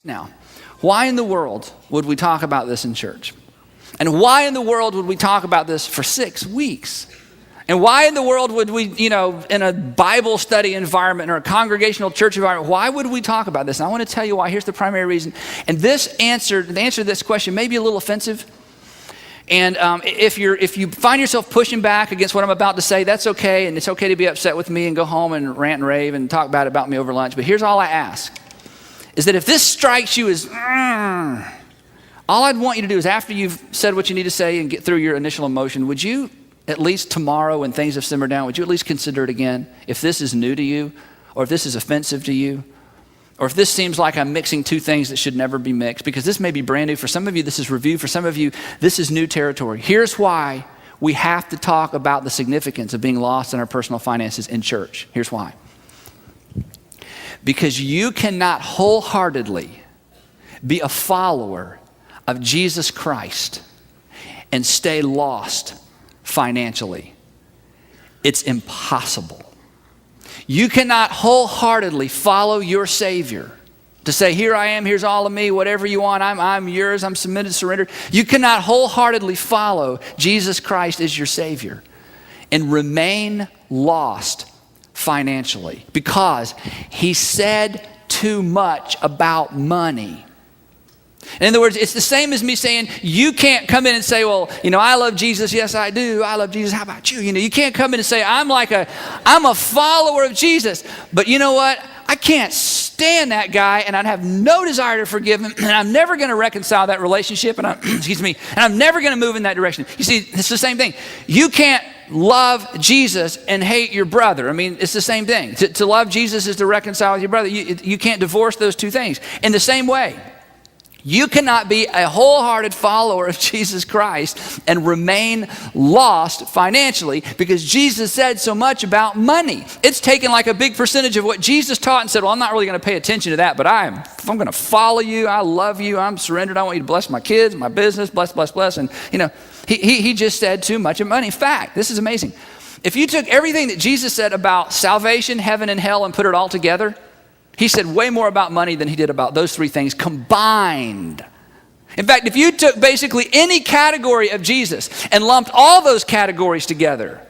Now, why in the world would we talk about this in church? And why in the world would we talk about this for 6 weeks? And why in the world would we, in a Bible study environment or a congregational church environment, why would we talk about this? And I want to tell you why. Here's the primary reason. And the answer to this question may be a little offensive. And if you find yourself pushing back against what I'm about to say, that's okay. And it's okay to be upset with me and go home and rant and rave and talk bad about me over lunch. But here's all I ask, is that if this strikes you as, all I'd want you to do is after you've said what you need to say and get through your initial emotion, would you at least tomorrow when things have simmered down, would you at least consider it again? If this is new to you, or if this is offensive to you, or if this seems like I'm mixing two things that should never be mixed, because this may be brand new. For some of you, this is review. For some of you, this is new territory. Here's why we have to talk about the significance of being lost in our personal finances in church. Here's why. Because you cannot wholeheartedly be a follower of Jesus Christ and stay lost financially. It's impossible. You cannot wholeheartedly follow your Savior to say, here I am, here's all of me, whatever you want, I'm yours, I'm submitted, surrendered. You cannot wholeheartedly follow Jesus Christ as your Savior and remain lost financially because he said too much about money. In other words, it's the same as me saying, you can't come in and say, well, I love Jesus. Yes, I do. I love Jesus. How about you? You can't come in and say, I'm a follower of Jesus. But you know what? I can't stand that guy, and I have no desire to forgive him, and I'm never going to reconcile that relationship, and I'm never going to move in that direction. You see, it's the same thing. You can't love Jesus and hate your brother. It's the same thing. To love Jesus is to reconcile with your brother. You can't divorce those two things. In the same way, you cannot be a wholehearted follower of Jesus Christ and remain lost financially because Jesus said so much about money. It's taken like a big percentage of what Jesus taught and said, well, I'm not really going to pay attention to that, but I'm going to follow you. I love you. I'm surrendered. I want you to bless my kids, my business, bless. And, he just said too much of money. In fact, this is amazing. If you took everything that Jesus said about salvation, heaven, and hell and put it all together, he said way more about money than he did about those three things combined. In fact, if you took basically any category of Jesus and lumped all those categories together,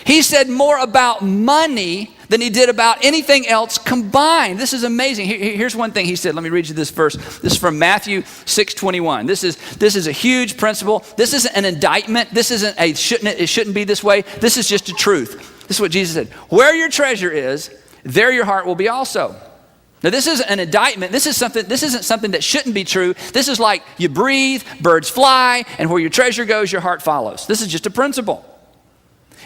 he said more about money than he did about anything else combined. This is amazing. Here's one thing he said. Let me read you this verse. This is from Matthew 6:21. This is a huge principle. This isn't an indictment. This isn't it shouldn't be this way. This is just a truth. This is what Jesus said. Where your treasure is, there your heart will be also. Now this isn't an indictment. This isn't something that shouldn't be true. This is like you breathe, birds fly, and where your treasure goes, your heart follows. This is just a principle.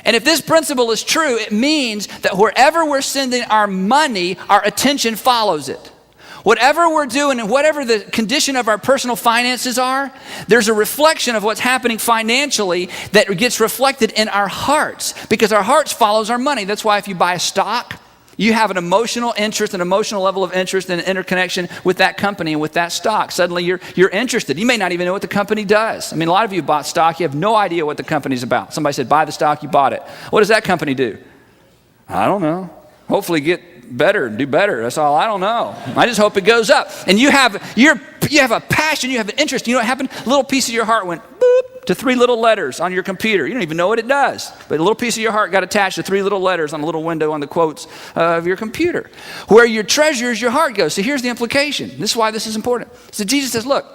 And if this principle is true, it means that wherever we're sending our money, our attention follows it. Whatever we're doing and whatever the condition of our personal finances are, there's a reflection of what's happening financially that gets reflected in our hearts because our hearts follows our money. That's why if you buy a stock, you have an emotional interest, an emotional level of interest and an interconnection with that company and with that stock. Suddenly you're interested. You may not even know what the company does. A lot of you bought stock. You have no idea what the company's about. Somebody said, buy the stock, you bought it. What does that company do? I don't know. Hopefully get better, do better. That's all. I don't know. I just hope it goes up. And you have a passion, you have an interest. You know what happened? A little piece of your heart went boop to 3 little letters on your computer. You don't even know what it does. But a little piece of your heart got attached to 3 little letters on a little window on the quotes of your computer. Where your treasure is, your heart goes. So here's the implication. This is why this is important. So Jesus says, look,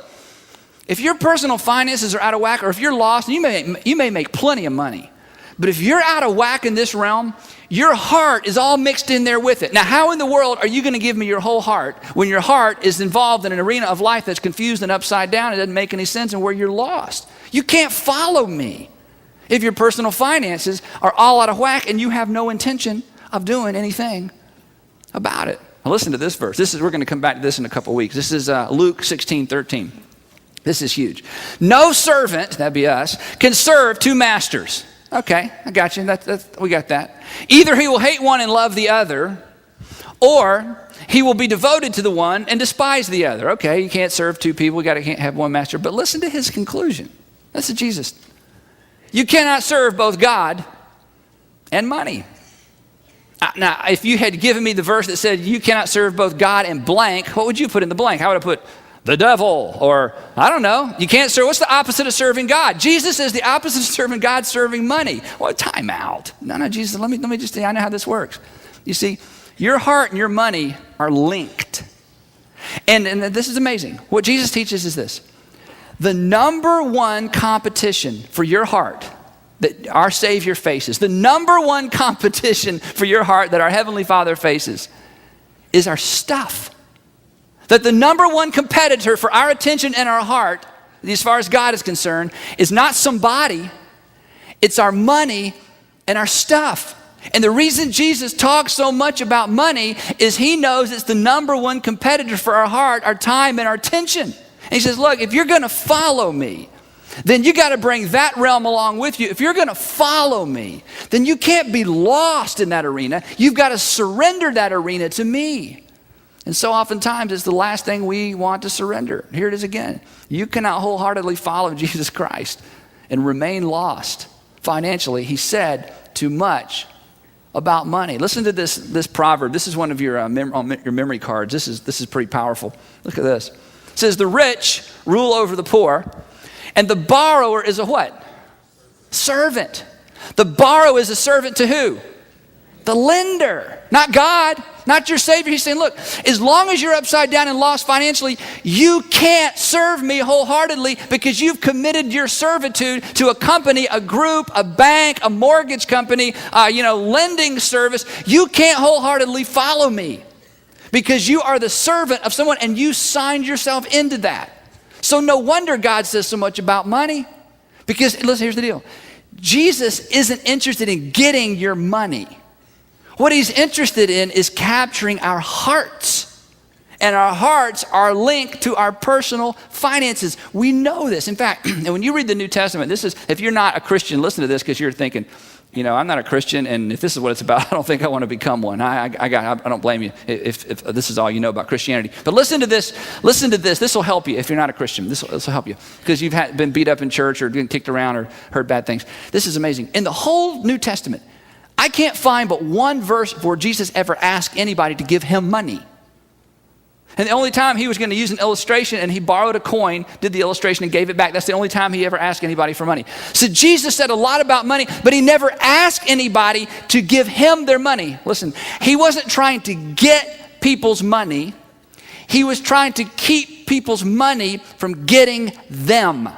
if your personal finances are out of whack, or if you're lost, you may make plenty of money. But if you're out of whack in this realm, your heart is all mixed in there with it. Now, how in the world are you going to give me your whole heart when your heart is involved in an arena of life that's confused and upside down? It doesn't make any sense and where you're lost. You can't follow me if your personal finances are all out of whack and you have no intention of doing anything about it. Now listen to this verse. We're going to come back to this in a couple weeks. This is Luke 16:13. This is huge. No servant, that'd be us, can serve 2 masters. Okay, I got you. We got that. Either he will hate one and love the other, or he will be devoted to the one and despise the other. Okay, you can't serve 2 people. You can't have one master. But listen to his conclusion. Listen to Jesus. You cannot serve both God and money. Now, if you had given me the verse that said you cannot serve both God and blank, what would you put in the blank? I would have put the devil, or I don't know. You can't serve. What's the opposite of serving God? Jesus says the opposite of serving God, serving money. Well, time out. No, Jesus, let me just say, I know how this works. You see, your heart and your money are linked. And this is amazing. What Jesus teaches is this. The number one competition for your heart that our Savior faces, the number one competition for your heart that our Heavenly Father faces is our stuff. That the number one competitor for our attention and our heart, as far as God is concerned, is not somebody, it's our money and our stuff. And the reason Jesus talks so much about money is he knows it's the number one competitor for our heart, our time, and our attention. And he says, look, if you're going to follow me, then you got to bring that realm along with you. If you're going to follow me, then you can't be lost in that arena. You've got to surrender that arena to me. And so oftentimes it's the last thing we want to surrender. Here it is again. You cannot wholeheartedly follow Jesus Christ and remain lost financially. He said too much about money. Listen to this proverb. This is one of your memory cards. This is pretty powerful. Look at this. It says, the rich rule over the poor, and the borrower is a what? Servant. The borrower is a servant to who? The lender, not God, not your Savior. He's saying, look, as long as you're upside down and lost financially, you can't serve me wholeheartedly because you've committed your servitude to a company, a group, a bank, a mortgage company, lending service. You can't wholeheartedly follow me because you are the servant of someone and you signed yourself into that. So no wonder God says so much about money because, listen, here's the deal. Jesus isn't interested in getting your money. What he's interested in is capturing our hearts. And our hearts are linked to our personal finances. We know this. In fact, when you read the New Testament, this is, if you're not a Christian, listen to this because you're thinking, I'm not a Christian, and if this is what it's about, I don't think I want to become one. I don't blame you if this is all you know about Christianity. But listen to this. This will help you if you're not a Christian. This will help you because you've been beat up in church or been kicked around or heard bad things. This is amazing. In the whole New Testament, I can't find but one verse where Jesus ever asked anybody to give him money. And the only time he was going to use an illustration and he borrowed a coin, did the illustration and gave it back. That's the only time he ever asked anybody for money. So Jesus said a lot about money, but he never asked anybody to give him their money. Listen, he wasn't trying to get people's money. He was trying to keep people's money from getting them.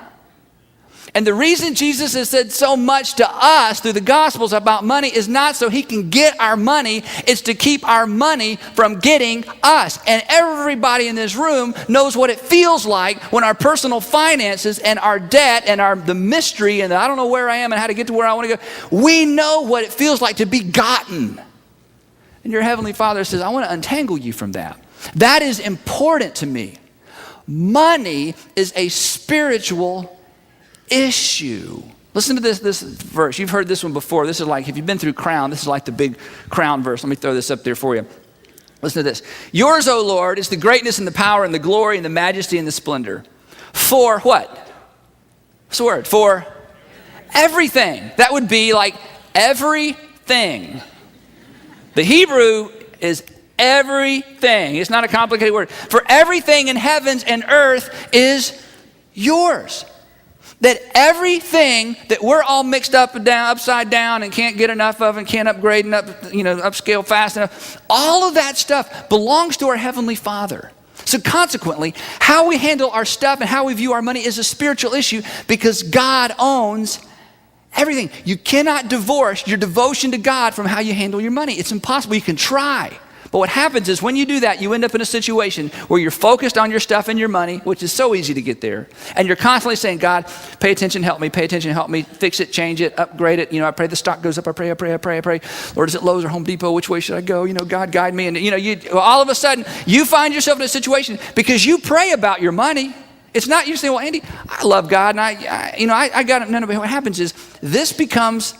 And the reason Jesus has said so much to us through the Gospels about money is not so he can get our money, it's to keep our money from getting us. And everybody in this room knows what it feels like when our personal finances and our debt and the mystery and I don't know where I am and how to get to where I want to go. We know what it feels like to be gotten. And your Heavenly Father says, I want to untangle you from that. That is important to me. Money is a spiritual issue. Listen to this verse. You've heard this one before. This is like, if you've been through Crown, this is like the big Crown verse. Let me throw this up there for you. Listen to this. Yours, O Lord, is the greatness and the power and the glory and the majesty and the splendor. For what? What's the word? For everything. That would be like everything. The Hebrew is everything. It's not a complicated word. For everything in heavens and earth is yours. That everything that we're all mixed up and down, upside down and can't get enough of and can't upgrade and upscale fast enough, all of that stuff belongs to our Heavenly Father. So consequently, how we handle our stuff and how we view our money is a spiritual issue because God owns everything. You cannot divorce your devotion to God from how you handle your money. It's impossible. You can try. But what happens is when you do that, you end up in a situation where you're focused on your stuff and your money, which is so easy to get there. And you're constantly saying, God, pay attention, help me, fix it, change it, upgrade it. I pray the stock goes up, I pray. Lord, is it Lowe's or Home Depot? Which way should I go? God, guide me. And all of a sudden, you find yourself in a situation because you pray about your money. It's not you saying, well, Andy, I love God, and I got it. No, but what happens is this becomes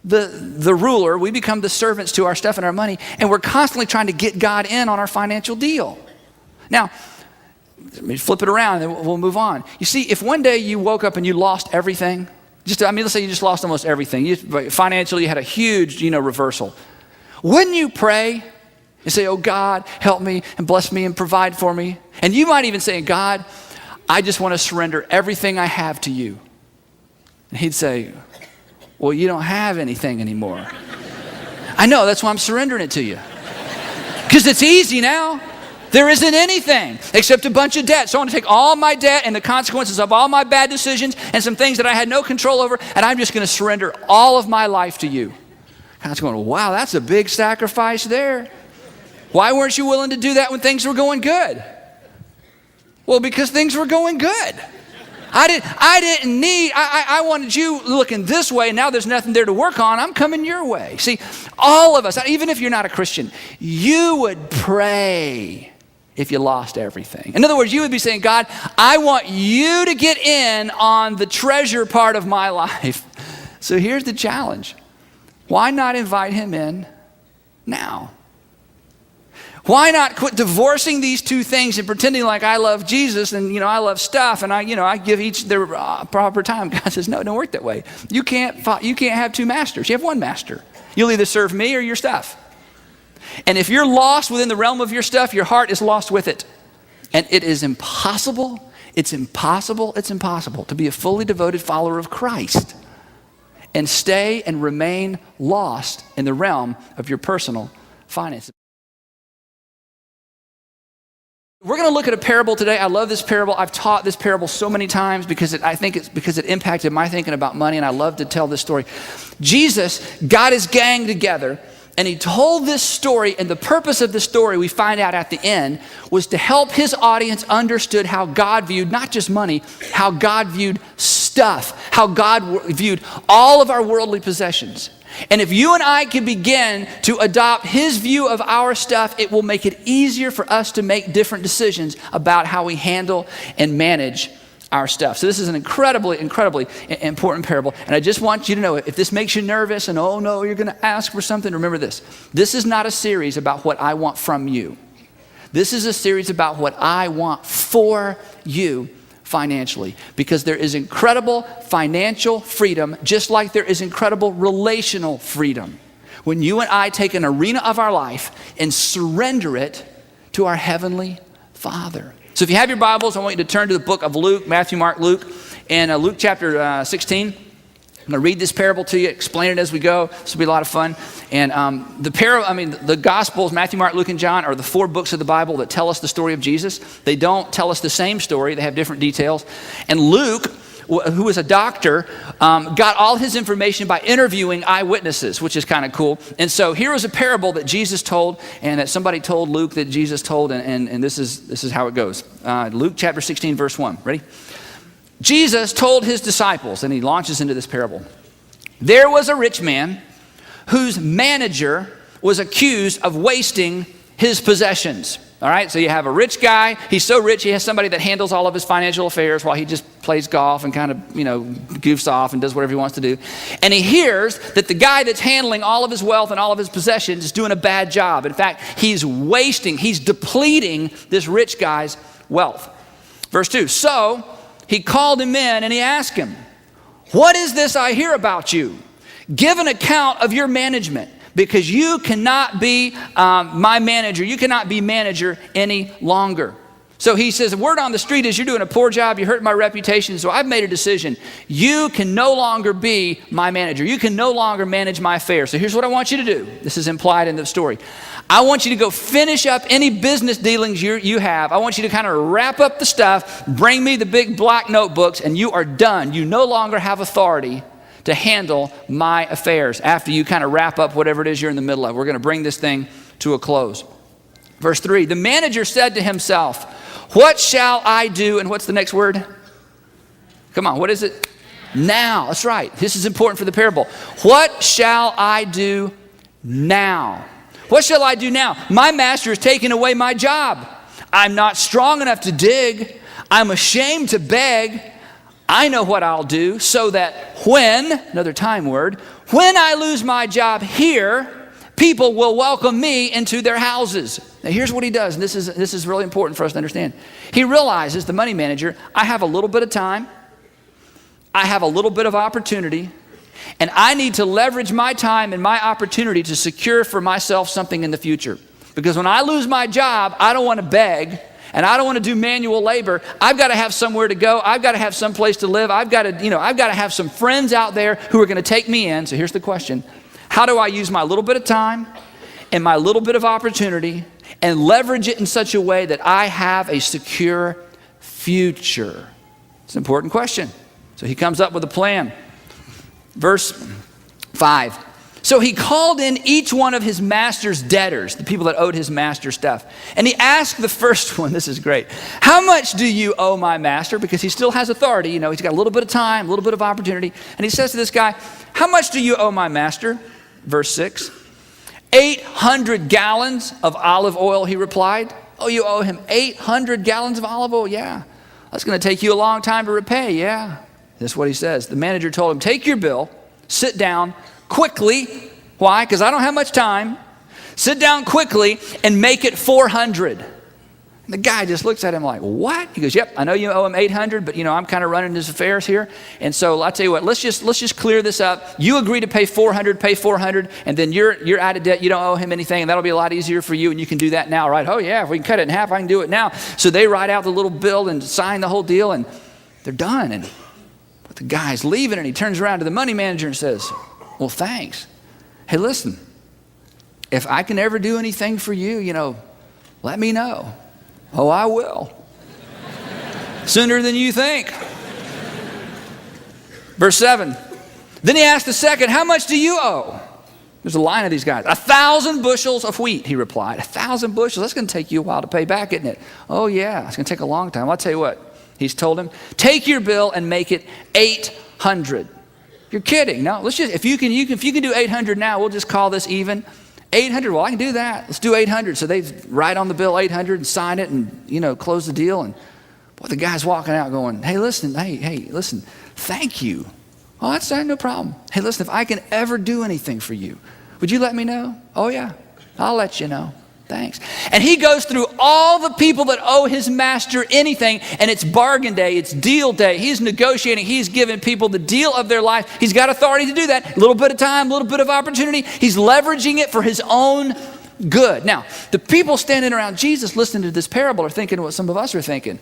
the ruler. We become the servants to our stuff and our money, and we're constantly trying to get God in on our financial deal. Now, let me flip it around and we'll move on. You see, if one day you woke up and you lost everything, let's say you just lost almost everything. Financially, you had a huge, reversal. Wouldn't you pray and say, oh God, help me and bless me and provide for me? And you might even say, God, I just want to surrender everything I have to you. And he'd say, well, you don't have anything anymore. I know, that's why I'm surrendering it to you. Because it's easy now. There isn't anything except a bunch of debt. So I want to take all my debt and the consequences of all my bad decisions and some things that I had no control over, and I'm just going to surrender all of my life to you. God's going, wow, that's a big sacrifice there. Why weren't you willing to do that when things were going good? Well, because things were going good. I wanted you looking this way, and now there's nothing there to work on. I'm coming your way. See, all of us, even if you're not a Christian, you would pray if you lost everything. In other words, you would be saying, God, I want you to get in on the treasure part of my life. So here's the challenge. Why not invite him in now? Why not quit divorcing these two things and pretending like I love Jesus and, I love stuff and I give each their proper time? God says, no, it don't work that way. You can't have two masters. You have one master. You'll either serve me or your stuff. And if you're lost within the realm of your stuff, your heart is lost with it. And it is impossible to be a fully devoted follower of Christ and stay and remain lost in the realm of your personal finances. We're going to look at a parable today. I love this parable. I've taught this parable so many times because it impacted my thinking about money, and I love to tell this story. Jesus got his gang together, and he told this story, and the purpose of the story, we find out at the end, was to help his audience understood how God viewed not just money, how God viewed stuff, how God viewed all of our worldly possessions. And if you and I can begin to adopt his view of our stuff, it will make it easier for us to make different decisions about how we handle and manage our stuff. So this is an incredibly, incredibly important parable. And I just want you to know, if this makes you nervous and, oh no, you're going to ask for something, remember this. This is not a series about what I want from you. This is a series about what I want for you financially, because there is incredible financial freedom, just like there is incredible relational freedom when you and I take an arena of our life and surrender it to our Heavenly Father. So if you have your Bibles, I want you to turn to the book of Luke, Matthew, Mark, Luke, and Luke chapter 16. I'm going to read this parable to you, explain it as we go. This will be a lot of fun. And the Gospels, Matthew, Mark, Luke, and John, are the four books of the Bible that tell us the story of Jesus. They don't tell us the same story. They have different details. And Luke, who was a doctor, got all his information by interviewing eyewitnesses, which is kind of cool. And so here is a parable that Jesus told, and that somebody told Luke that Jesus told, and this is how it goes. Luke chapter 16, verse 1. Ready? Jesus told his disciples, and he launches into this parable. There was a rich man whose manager was accused of wasting his possessions. All right, so you have a rich guy. He's so rich, he has somebody that handles all of his financial affairs while he just plays golf and kind of, goofs off and does whatever he wants to do. And he hears that the guy that's handling all of his wealth and all of his possessions is doing a bad job. In fact, he's depleting this rich guy's wealth. Verse 2, so he called him in and he asked him, what is this I hear about you? Give an account of your management, because you cannot be my manager. You cannot be manager any longer. So he says, the word on the street is you're doing a poor job. You hurt my reputation. So I've made a decision. You can no longer be my manager. You can no longer manage my affairs. So here's what I want you to do. This is implied in the story. I want you to go finish up any business dealings you have. I want you to kind of wrap up the stuff, bring me the big black notebooks, and you are done. You no longer have authority to handle my affairs after you kind of wrap up whatever it is you're in the middle of. We're going to bring this thing to a close. Verse 3, the manager said to himself, what shall I do? And what's the next word? Come on, what is it? Now. That's right. This is important for the parable. What shall I do now? What shall I do now? My master has taken away my job. I'm not strong enough to dig. I'm ashamed to beg. I know what I'll do so that when, another time word, when I lose my job here, people will welcome me into their houses. Now here's what he does, and this is really important for us to understand. He realizes, the money manager, I have a little bit of time. I have a little bit of opportunity. And I need to leverage my time and my opportunity to secure for myself something in the future. Because when I lose my job, I don't want to beg, and I don't want to do manual labor. I've got to have somewhere to go. I've got to have some place to live. I've got to have some friends out there who are going to take me in. So here's the question. How do I use my little bit of time and my little bit of opportunity and leverage it in such a way that I have a secure future? It's an important question. So he comes up with a plan. Verse 5. So he called in each one of his master's debtors, the people that owed his master stuff. And he asked the first one, this is great, how much do you owe my master? Because he still has authority, he's got a little bit of time, a little bit of opportunity. And he says to this guy, how much do you owe my master? Verse 6, 800 gallons of olive oil, he replied. Oh, you owe him 800 gallons of olive oil? Yeah. That's going to take you a long time to repay, yeah. That's what he says. The manager told him, take your bill, sit down, quickly. Why? Because I don't have much time. Sit down quickly and make it 400. And the guy just looks at him like, what? He goes, yep, I know you owe him 800, but I'm kind of running his affairs here. And so I'll tell you what, let's just clear this up. You agree to pay 400, and then you're out of debt. You don't owe him anything, and that'll be a lot easier for you, and you can do that now, right? Oh yeah, if we can cut it in half, I can do it now. So they write out the little bill and sign the whole deal, and they're done. But the guy's leaving, and he turns around to the money manager and says, well, thanks. Hey, listen, if I can ever do anything for you, let me know. Oh, I will. Sooner than you think. Verse 7. Then he asked the second, how much do you owe? There's a line of these guys. 1,000 bushels of wheat, he replied. 1,000 bushels? That's going to take you a while to pay back, isn't it? Oh, yeah. It's going to take a long time. I'll tell you what. He's told him, take your bill and make it 800. You're kidding. No, let's just, if you can do 800 now, we'll just call this even. 800, well, I can do that. Let's do 800. So they write on the bill 800 and sign it and, close the deal. And boy, the guy's walking out going, hey, listen, thank you. Oh, that's no problem. Hey, listen, if I can ever do anything for you, would you let me know? Oh, yeah, I'll let you know. Thanks. And he goes through all the people that owe his master anything, and it's bargain day, it's deal day. He's negotiating, he's giving people the deal of their life. He's got authority to do that. A little bit of time, a little bit of opportunity. He's leveraging it for his own good. Now, the people standing around Jesus listening to this parable are thinking what some of us are thinking.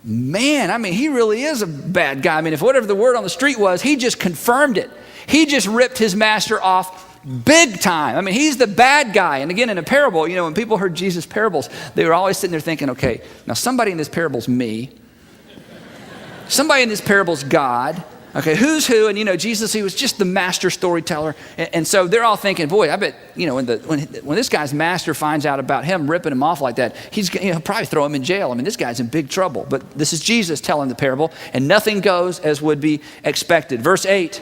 Man, he really is a bad guy. If whatever the word on the street was, he just confirmed it. He just ripped his master off big time. He's the bad guy. And again, in a parable, when people heard Jesus' parables, they were always sitting there thinking, okay, now somebody in this parable's me. Somebody in this parable's God. Okay, who's who? And Jesus, he was just the master storyteller. And so they're all thinking, boy, I bet, when this guy's master finds out about him ripping him off like that, he'll probably throw him in jail. This guy's in big trouble. But this is Jesus telling the parable, and nothing goes as would be expected. Verse 8,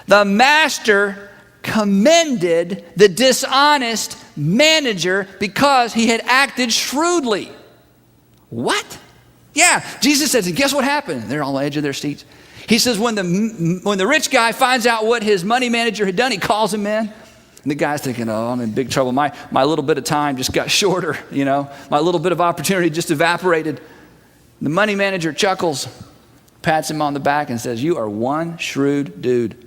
the master commended the dishonest manager because he had acted shrewdly. What? Yeah, Jesus says, and guess what happened? They're on the edge of their seats. He says when the rich guy finds out what his money manager had done, he calls him in. And the guy's thinking, oh, I'm in big trouble. My little bit of time just got shorter, My little bit of opportunity just evaporated. The money manager chuckles, pats him on the back and says, you are one shrewd dude.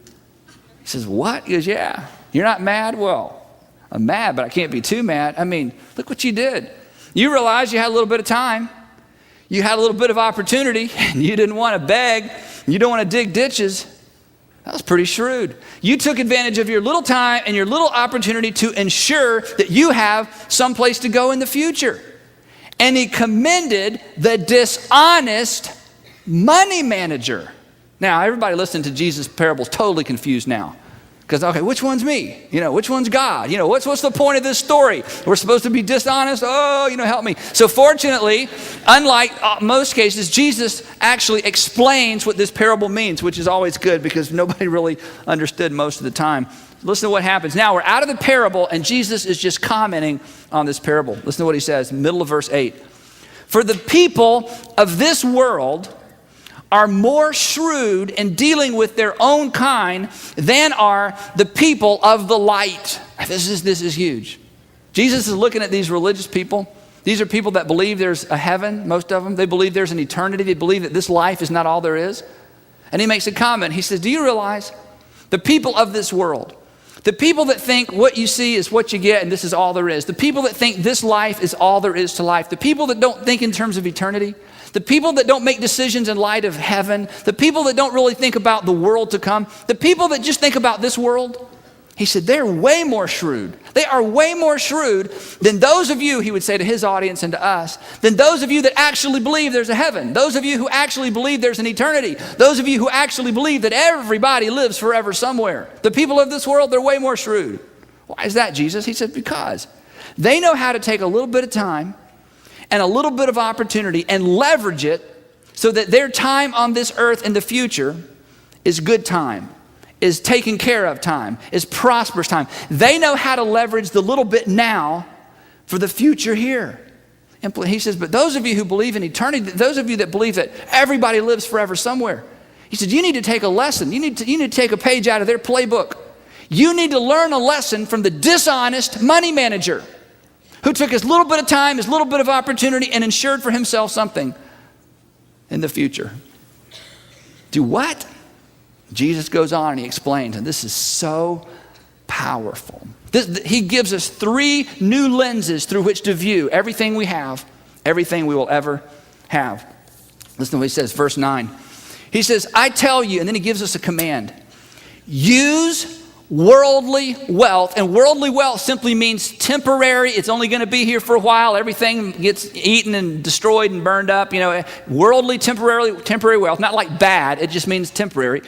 He says, what? He goes, yeah. You're not mad? Well, I'm mad, but I can't be too mad. Look what you did. You realized you had a little bit of time. You had a little bit of opportunity, and you didn't want to beg. You don't want to dig ditches. That was pretty shrewd. You took advantage of your little time and your little opportunity to ensure that you have someplace to go in the future. And he commended the dishonest money manager. Now, everybody listening to Jesus' parables totally confused now. Because, okay, which one's me? Which one's God? What's the point of this story? We're supposed to be dishonest? Oh, help me. So fortunately, unlike most cases, Jesus actually explains what this parable means, which is always good because nobody really understood most of the time. Listen to what happens. Now, we're out of the parable, and Jesus is just commenting on this parable. Listen to what he says, middle of verse 8. For the people of this world are more shrewd in dealing with their own kind than are the people of the light. This is huge. Jesus is looking at these religious people. These are people that believe there's a heaven, most of them. They believe there's an eternity. They believe that this life is not all there is. And he makes a comment. He says, do you realize The people of this world. The people that think what you see is what you get and this is all there is. The people that think this life is all there is to life. The people that don't think in terms of eternity. The people that don't make decisions in light of heaven. The people that don't really think about the world to come. The people that just think about this world. He said, they're way more shrewd. They are way more shrewd than those of you, he would say to his audience and to us, than those of you that actually believe there's a heaven. Those of you who actually believe there's an eternity. Those of you who actually believe that everybody lives forever somewhere. The people of this world, they're way more shrewd. Why is that, Jesus? He said, because they know how to take a little bit of time and a little bit of opportunity and leverage it so that their time on this earth in the future is good time, is taken care of time, is prosperous time. They know how to leverage the little bit now for the future here. He says, but those of you who believe in eternity, those of you that believe that everybody lives forever somewhere, he said, you need to take a lesson. You need to take a page out of their playbook. You need to learn a lesson from the dishonest money manager who took his little bit of time, his little bit of opportunity, and ensured for himself something in the future. Do what? Jesus goes on and he explains, and this is so powerful. He gives us 3 new lenses through which to view everything we have, everything we will ever have. Listen to what he says, verse 9. He says, I tell you, and then he gives us a command. Use worldly wealth, and worldly wealth simply means temporary. It's only going to be here for a while. Everything gets eaten and destroyed and burned up. Worldly, temporary wealth, not like bad. It just means temporary.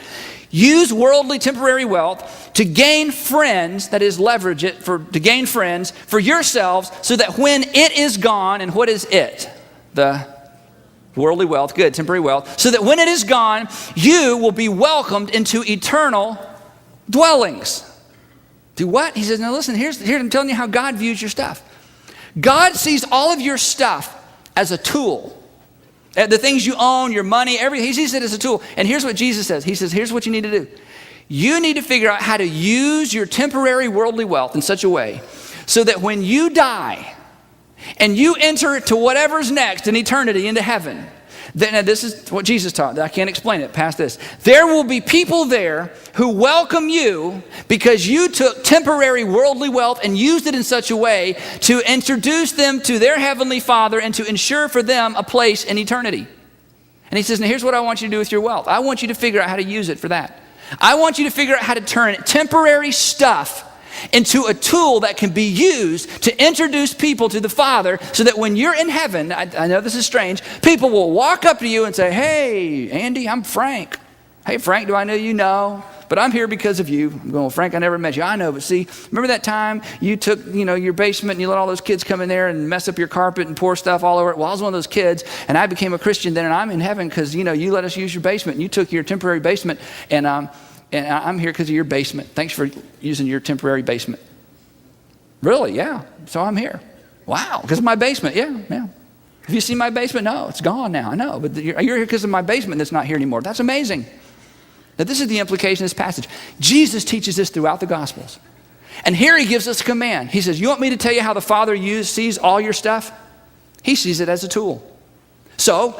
Use worldly, temporary wealth to gain friends, that is, leverage it to gain friends for yourselves, so that when it is gone, and what is it? The worldly wealth, good, temporary wealth, so that when it is gone, you will be welcomed into eternal dwellings. Do what? He says, now listen, here I'm telling you how God views your stuff. God sees all of your stuff as a tool. The things you own, your money, everything, he sees it as a tool. And here's what Jesus says. He says, here's what you need to do. You need to figure out how to use your temporary worldly wealth in such a way so that when you die and you enter to whatever's next in eternity, into heaven, then this is what Jesus taught. I can't explain it past this. There will be people there who welcome you because you took temporary worldly wealth and used it in such a way to introduce them to their heavenly Father and to ensure for them a place in eternity. And he says, now here's what I want you to do with your wealth. I want you to figure out how to use it for that. I want you to figure out how to turn temporary stuff into a tool that can be used to introduce people to the Father so that when you're in heaven, I know this is strange, people will walk up to you and say, hey, Andy, I'm Frank. Hey, Frank, do I know you? No, but I'm here because of you. I'm going, well, Frank, I never met you. I know, but see, remember that time you took, your basement and you let all those kids come in there and mess up your carpet and pour stuff all over it? Well, I was one of those kids, and I became a Christian then, and I'm in heaven because, you let us use your basement, and you took your temporary basement, and I'm here because of your basement. Thanks for using your temporary basement. Really? Yeah. So I'm here. Wow. Because of my basement. Yeah. Have you seen my basement? No, it's gone now. I know. But you're here because of my basement that's not here anymore. That's amazing. Now, this is the implication of this passage. Jesus teaches this throughout the Gospels. And here he gives us a command. He says, you want me to tell you how the Father sees all your stuff? He sees it as a tool. So,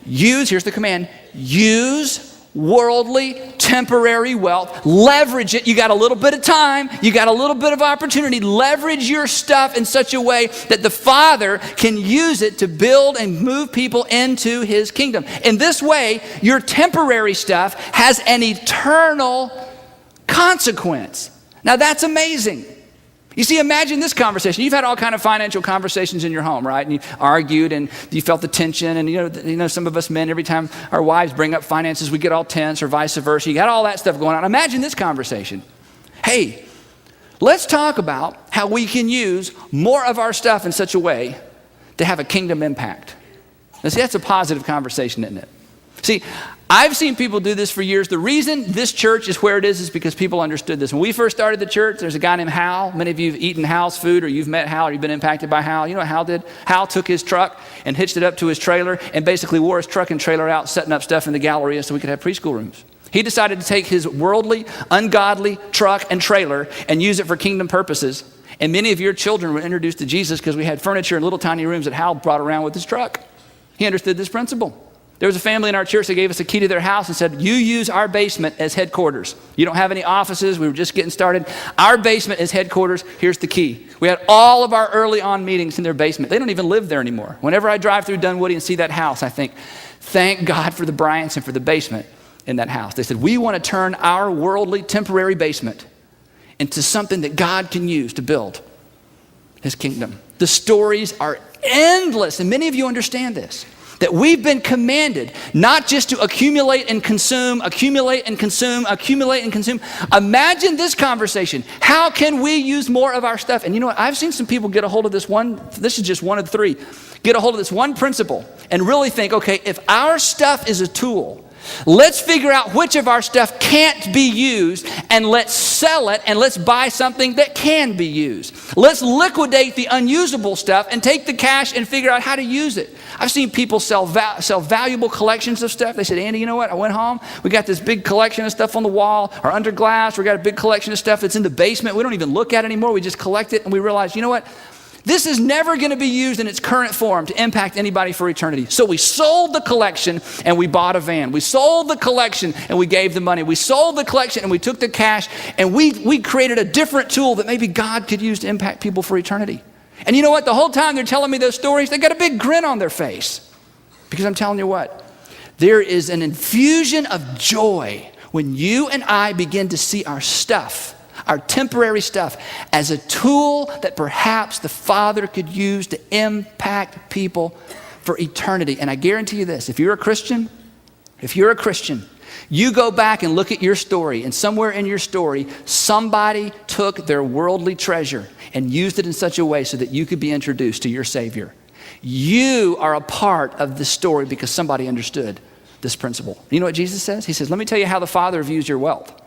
here's the command, use worldly, temporary wealth. Leverage it. You got a little bit of time. You got a little bit of opportunity. Leverage your stuff in such a way that the Father can use it to build and move people into his kingdom. In this way, your temporary stuff has an eternal consequence. Now that's amazing. You see, imagine this conversation. You've had all kind of financial conversations in your home, right? And you argued and you felt the tension. And some of us men, every time our wives bring up finances, we get all tense or vice versa. You got all that stuff going on. Imagine this conversation. Hey, let's talk about how we can use more of our stuff in such a way to have a kingdom impact. Now, see, that's a positive conversation, isn't it? See, I've seen people do this for years. The reason this church is where it is because people understood this. When we first started the church, there's a guy named Hal. Many of you have eaten Hal's food or you've met Hal or you've been impacted by Hal. You know what Hal did? Hal took his truck and hitched it up to his trailer and basically wore his truck and trailer out, setting up stuff in the Galleria so we could have preschool rooms. He decided to take his worldly, ungodly truck and trailer and use it for kingdom purposes. And many of your children were introduced to Jesus because we had furniture in little tiny rooms that Hal brought around with his truck. He understood this principle. There was a family in our church that gave us a key to their house and said, you use our basement as headquarters. You don't have any offices. We were just getting started. Our basement is headquarters. Here's the key. We had all of our early on meetings in their basement. They don't even live there anymore. Whenever I drive through Dunwoody and see that house, I think, thank God for the Bryants and for the basement in that house. They said, we want to turn our worldly temporary basement into something that God can use to build his kingdom. The stories are endless, and many of you understand this. That we've been commanded not just to accumulate and consume, accumulate and consume, accumulate and consume. Imagine this conversation. How can we use more of our stuff? And you know what? I've seen some people get a hold of this is just one of three, get a hold of this one principle and really think, okay, if our stuff is a tool, let's figure out which of our stuff can't be used and let's sell it and let's buy something that can be used. Let's liquidate the unusable stuff and take the cash and figure out how to use it. I've seen people sell valuable collections of stuff. They said, Andy, you know what? I went home. We got this big collection of stuff on the wall or under glass. We got a big collection of stuff that's in the basement. We don't even look at it anymore. We just collect it and we realize, you know what? This is never going to be used in its current form to impact anybody for eternity. So we sold the collection and we bought a van. We sold the collection and we gave the money. We sold the collection and we took the cash and we created a different tool that maybe God could use to impact people for eternity. And you know what? The whole time they're telling me those stories, they got a big grin on their face. Because I'm telling you what, there is an infusion of joy when you and I begin to see our stuff, our temporary stuff, as a tool that perhaps the Father could use to impact people for eternity. And I guarantee you this, if you're a Christian, you go back and look at your story, and somewhere in your story, somebody took their worldly treasure and used it in such a way so that you could be introduced to your Savior. You are a part of this story because somebody understood this principle. You know what Jesus says? He says, let me tell you how the Father views your wealth.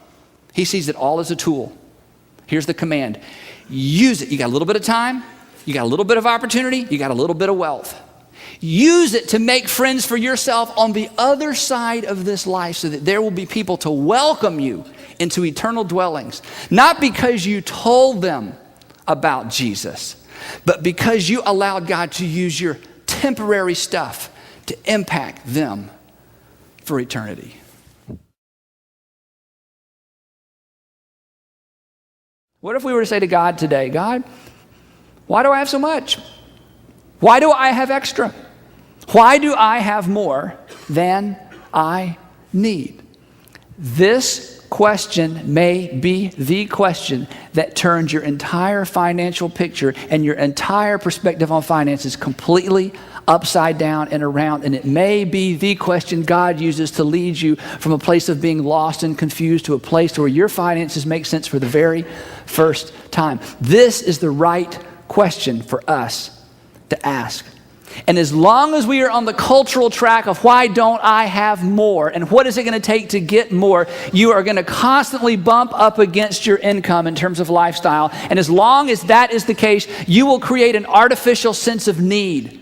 He sees it all as a tool. Here's the command. Use it. You got a little bit of time. You got a little bit of opportunity. You got a little bit of wealth. Use it to make friends for yourself on the other side of this life so that there will be people to welcome you into eternal dwellings. Not because you told them about Jesus, but because you allowed God to use your temporary stuff to impact them for eternity. What if we were to say to God today, God, why do I have so much? Why do I have extra? Why do I have more than I need? This question may be the question that turns your entire financial picture and your entire perspective on finances completely upside down and around. And it may be the question God uses to lead you from a place of being lost and confused to a place where your finances make sense for the very first time. This is the right question for us to ask. And as long as we are on the cultural track of why don't I have more and what is it going to take to get more, you are going to constantly bump up against your income in terms of lifestyle. And as long as that is the case, you will create an artificial sense of need.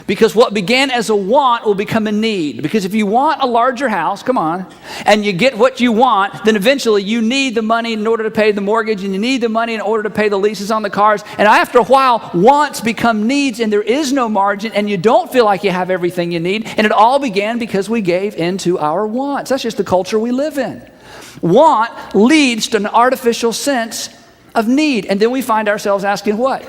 Because what began as a want will become a need. Because if you want a larger house, come on, and you get what you want, then eventually you need the money in order to pay the mortgage, and you need the money in order to pay the leases on the cars. And after a while, wants become needs, and there is no margin, and you don't feel like you have everything you need. And it all began because we gave into our wants. That's just the culture we live in. Want leads to an artificial sense of need. And then we find ourselves asking what?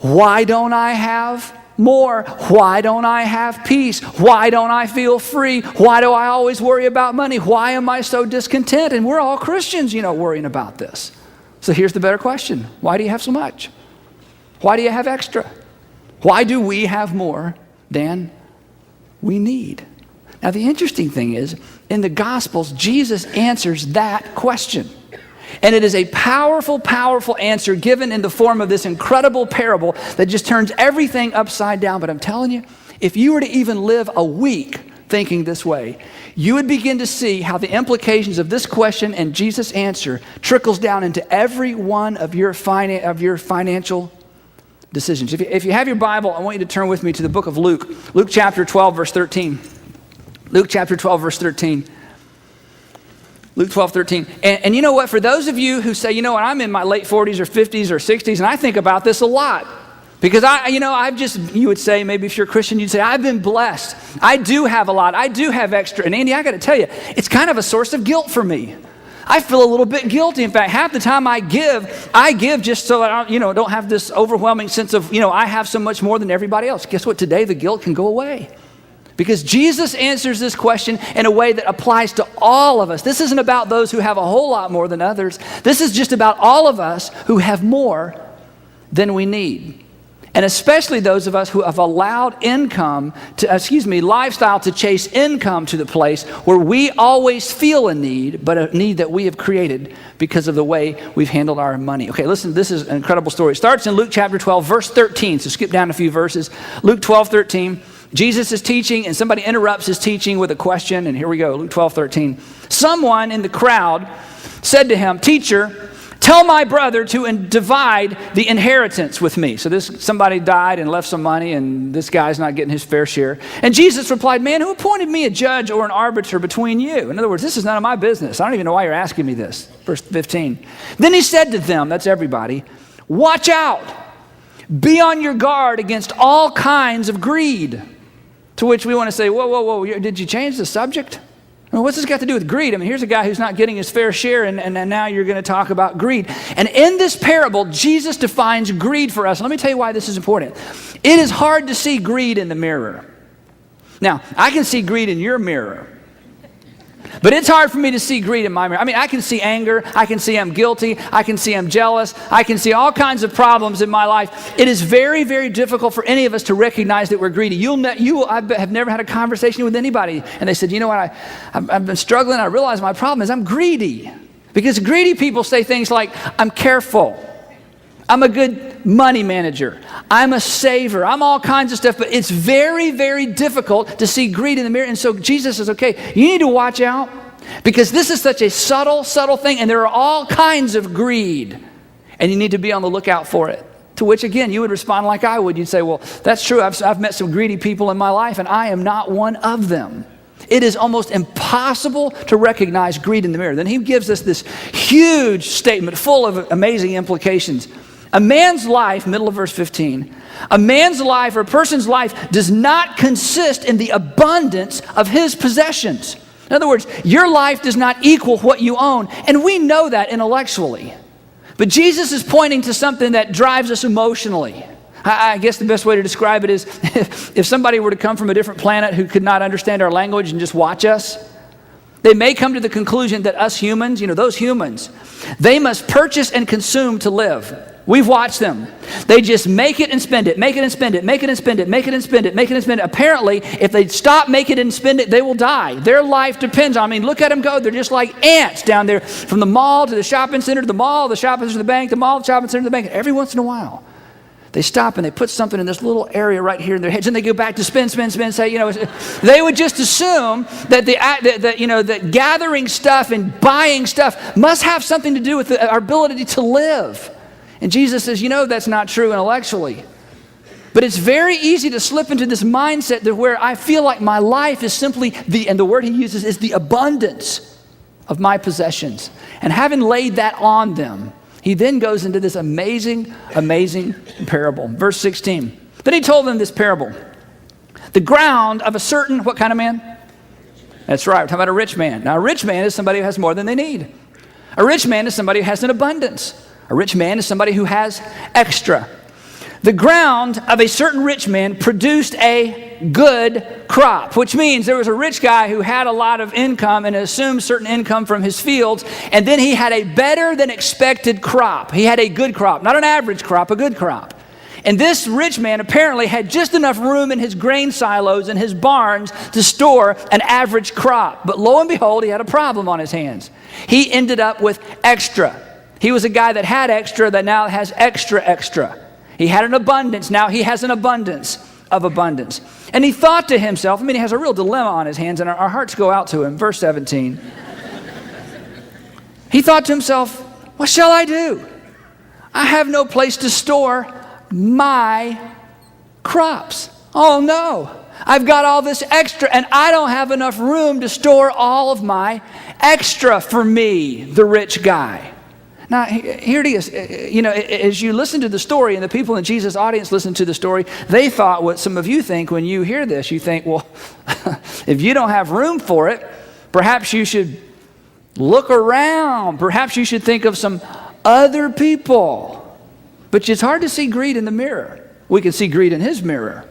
Why don't I have more? Why don't I have peace? Why don't I feel free? Why do I always worry about money? Why am I so discontent? And we're all Christians, worrying about this. So here's the better question. Why do you have so much? Why do you have extra? Why do we have more than we need? Now, the interesting thing is, in the Gospels, Jesus answers that question. And it is a powerful, powerful answer given in the form of this incredible parable that just turns everything upside down. But I'm telling you, if you were to even live a week thinking this way, you would begin to see how the implications of this question and Jesus' answer trickles down into every one of your financial decisions. If you have your Bible, I want you to turn with me to the book of Luke. Luke chapter 12, verse 13. Luke chapter 12, verse 13. Luke 12, 13. And you know what? For those of you who say, I'm in my late 40s or 50s or 60s, and I think about this a lot. Because you would say, maybe if you're a Christian, you'd say, I've been blessed. I do have a lot. I do have extra. And Andy, I got to tell you, it's kind of a source of guilt for me. I feel a little bit guilty. In fact, half the time I give just so I don't have this overwhelming sense of, I have so much more than everybody else. Guess what? Today the guilt can go away. Because Jesus answers this question in a way that applies to all of us. This isn't about those who have a whole lot more than others. This is just about all of us who have more than we need. And especially those of us who have allowed lifestyle to chase income to the place where we always feel a need, but a need that we have created because of the way we've handled our money. Okay, listen, this is an incredible story. It starts in Luke chapter 12, verse 13. So skip down a few verses. Luke 12, 13. Jesus is teaching, and somebody interrupts his teaching with a question, and here we go, Luke 12, 13. Someone in the crowd said to him, "Teacher, tell my brother to divide the inheritance with me." So somebody died and left some money, and this guy's not getting his fair share. And Jesus replied, "Man, who appointed me a judge or an arbiter between you?" In other words, this is none of my business. I don't even know why you're asking me this. Verse 15. Then he said to them, that's everybody, "Watch out. Be on your guard against all kinds of greed." To which we want to say, whoa, did you change the subject? I mean, what's this got to do with greed? I mean, here's a guy who's not getting his fair share, and now you're going to talk about greed. And in this parable, Jesus defines greed for us. Let me tell you why this is important. It is hard to see greed in the mirror. Now, I can see greed in your mirror, but it's hard for me to see greed in my mirror. I mean, I can see anger. I can see I'm guilty. I can see I'm jealous. I can see all kinds of problems in my life. It is very, very difficult for any of us to recognize that we're greedy. I have never had a conversation with anybody, and they said, "You know what? I've been struggling. I realize my problem is I'm greedy." Because greedy people say things like, "I'm careful. I'm a good money manager. I'm a saver. I'm all kinds of stuff." But it's very, very difficult to see greed in the mirror. And so Jesus says, okay, you need to watch out because this is such a subtle thing. And there are all kinds of greed. And you need to be on the lookout for it. To which, again, you would respond like I would. You'd say, well, that's true. I've met some greedy people in my life, and I am not one of them. It is almost impossible to recognize greed in the mirror. Then he gives us this huge statement full of amazing implications. A man's life, middle of verse 15, a man's life or a person's life does not consist in the abundance of his possessions. In other words, your life does not equal what you own. And we know that intellectually. But Jesus is pointing to something that drives us emotionally. I guess the best way to describe it is if somebody were to come from a different planet who could not understand our language and just watch us, they may come to the conclusion that us humans, those humans, they must purchase and consume to live. We've watched them. They just make it and spend it, make it and spend it, make it and spend it, make it and spend it, make it and spend it. Apparently, if they stop making it and spend it, they will die. Their life depends on, look at them go. They're just like ants down there from the mall to the shopping center to the mall, the shopping center to the bank, the mall, the shopping center to the bank. Every once in a while, they stop and they put something in this little area right here in their heads, and they go back to spend, say, they would just assume that that gathering stuff and buying stuff must have something to do with our ability to live. And Jesus says, that's not true intellectually. But it's very easy to slip into this mindset that where I feel like my life is simply and the word he uses is the abundance of my possessions. And having laid that on them, he then goes into this amazing parable. Verse 16. Then he told them this parable. The ground of a certain, what kind of man? That's right, we're talking about a rich man. Now, a rich man is somebody who has more than they need. A rich man is somebody who has an abundance. A rich man is somebody who has extra. The ground of a certain rich man produced a good crop, which means there was a rich guy who had a lot of income and assumed certain income from his fields, and then he had a better than expected crop. He had a good crop, not an average crop, a good crop. And this rich man apparently had just enough room in his grain silos and his barns to store an average crop. But lo and behold, he had a problem on his hands. He ended up with extra. He was a guy that had extra that now has extra. He had an abundance. Now he has an abundance of abundance. And he thought to himself, he has a real dilemma on his hands, and our hearts go out to him. Verse 17. He thought to himself, what shall I do? I have no place to store my crops. Oh no, I've got all this extra, and I don't have enough room to store all of my extra for me, the rich guy. Now, here it is. As you listen to the story, and the people in Jesus' audience listen to the story, they thought what some of you think when you hear this. You think, well, if you don't have room for it, perhaps you should look around. Perhaps you should think of some other people. But it's hard to see greed in the mirror. We can see greed in his mirror.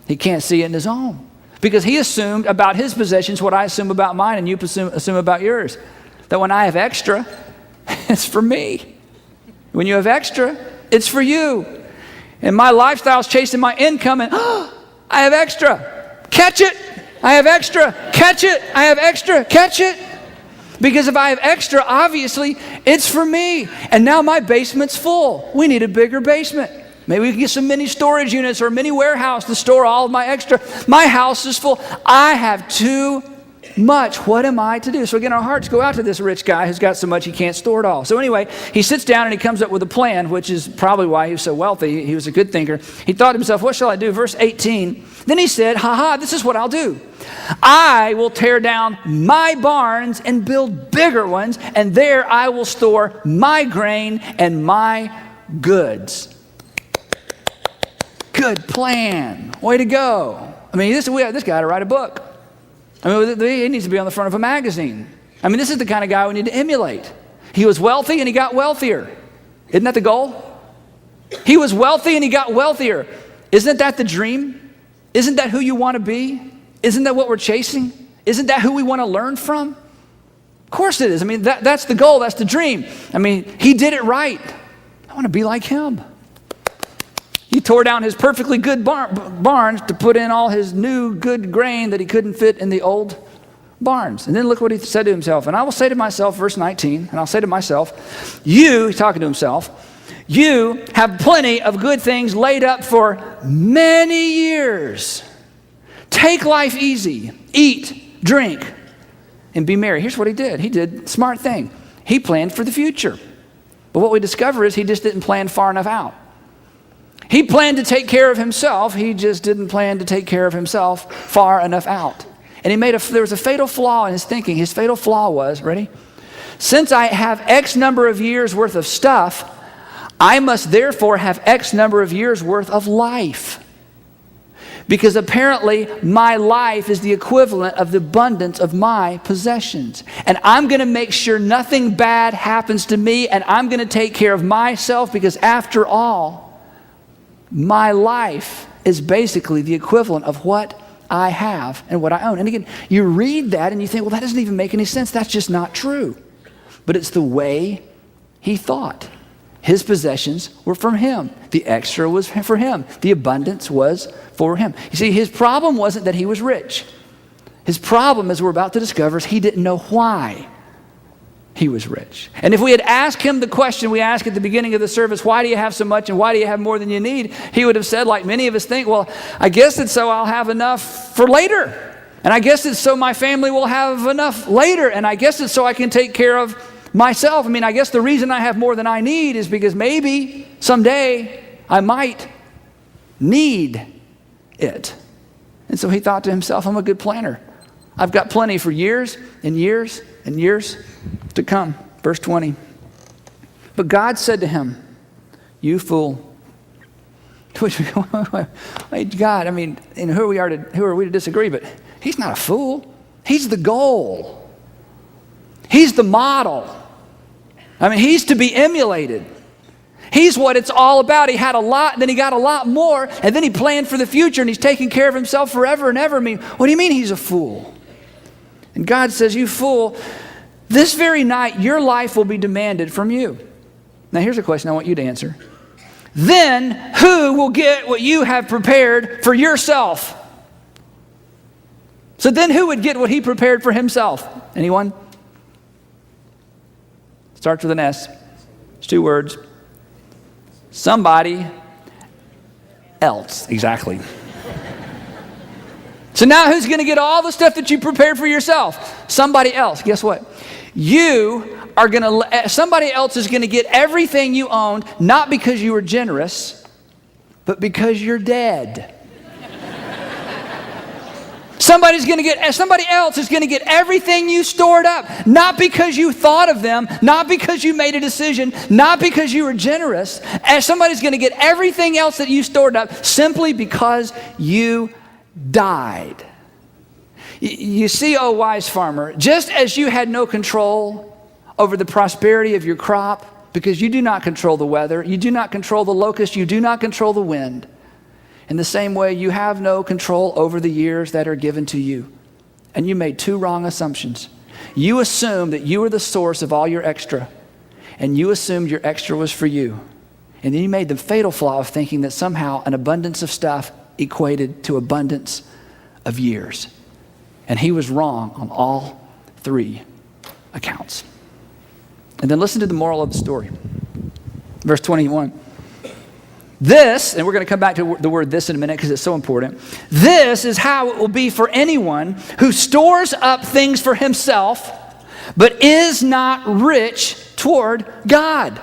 He can't see it in his own. Because he assumed about his possessions what I assume about mine and you assume about yours. That when I have extra, it's for me. When you have extra, it's for you. And my lifestyle's chasing my income and I have extra. Catch it. I have extra. Catch it. I have extra. Catch it. Because if I have extra, obviously, it's for me. And now my basement's full. We need a bigger basement. Maybe we can get some mini storage units or a mini warehouse to store all of my extra. My house is full. I have too much. What am I to do? So again, our hearts go out to this rich guy who's got so much he can't store it all. So anyway, he sits down and he comes up with a plan, which is probably why he was so wealthy. He was a good thinker. He thought to himself, what shall I do? Verse 18. Then he said, this is what I'll do. I will tear down my barns and build bigger ones, and there I will store my grain and my goods. Good plan. Way to go. I mean, this guy ought to write a book. I mean, he needs to be on the front of a magazine. I mean, this is the kind of guy we need to emulate. He was wealthy and he got wealthier. Isn't that the goal? He was wealthy and he got wealthier. Isn't that the dream? Isn't that who you want to be? Isn't that what we're chasing? Isn't that who we want to learn from? Of course it is. I mean, that's the goal. That's the dream. I mean, he did it right. I want to be like him. He tore down his perfectly good barns to put in all his new good grain that he couldn't fit in the old barns. And then look what he said to himself. And I will say to myself, verse 19, and I'll say to myself, he's talking to himself, you have plenty of good things laid up for many years. Take life easy, eat, drink, and be merry. Here's what he did. He did a smart thing. He planned for the future. But what we discover is he just didn't plan far enough out. He planned to take care of himself. He just didn't plan to take care of himself far enough out. And there was a fatal flaw in his thinking. His fatal flaw was, ready? Since I have X number of years worth of stuff, I must therefore have X number of years worth of life. Because apparently my life is the equivalent of the abundance of my possessions. And I'm going to make sure nothing bad happens to me, and I'm going to take care of myself, because after all, my life is basically the equivalent of what I have and what I own. And again, you read that and you think, well, that doesn't even make any sense. That's just not true. But it's the way he thought. His possessions were from him. The extra was for him. The abundance was for him. You see, his problem wasn't that he was rich. His problem, as we're about to discover, is he didn't know why he was rich. And if we had asked him the question we asked at the beginning of the service, why do you have so much and why do you have more than you need? He would have said, like many of us think, well, I guess it's so I'll have enough for later. And I guess it's so my family will have enough later. And I guess it's so I can take care of myself. I mean, I guess the reason I have more than I need is because maybe someday I might need it. And so he thought to himself, I'm a good planner. I've got plenty for years and years and years to come. Verse 20. But God said to him, you fool. God, I mean, and who are we to disagree? But he's not a fool. He's the goal. He's the model. I mean, he's to be emulated. He's what it's all about. He had a lot, then he got a lot more, and then he planned for the future, and he's taking care of himself forever and ever. I mean, what do you mean he's a fool? And God says, you fool, this very night your life will be demanded from you. Now here's a question I want you to answer. Then who will get what you have prepared for yourself? So then who would get what he prepared for himself? Anyone? Starts with an S. It's 2 words. Somebody else. Exactly. So now who's going to get all the stuff that you prepared for yourself? Somebody else. Guess what? Somebody else is going to get everything you owned, not because you were generous, but because you're dead. Somebody else is going to get everything you stored up, not because you thought of them, not because you made a decision, not because you were generous. And somebody's going to get everything else that you stored up simply because you died. You see, oh wise farmer, just as you had no control over the prosperity of your crop, because you do not control the weather, you do not control the locust, you do not control the wind. In the same way, you have no control over the years that are given to you. And you made two wrong assumptions. You assumed that you were the source of all your extra, and you assumed your extra was for you. And then you made the fatal flaw of thinking that somehow an abundance of stuff equated to abundance of years. And he was wrong on all three accounts. And then listen to the moral of the story. Verse 21. This, and we're going to come back to the word this in a minute because it's so important. This is how it will be for anyone who stores up things for himself, but is not rich toward God.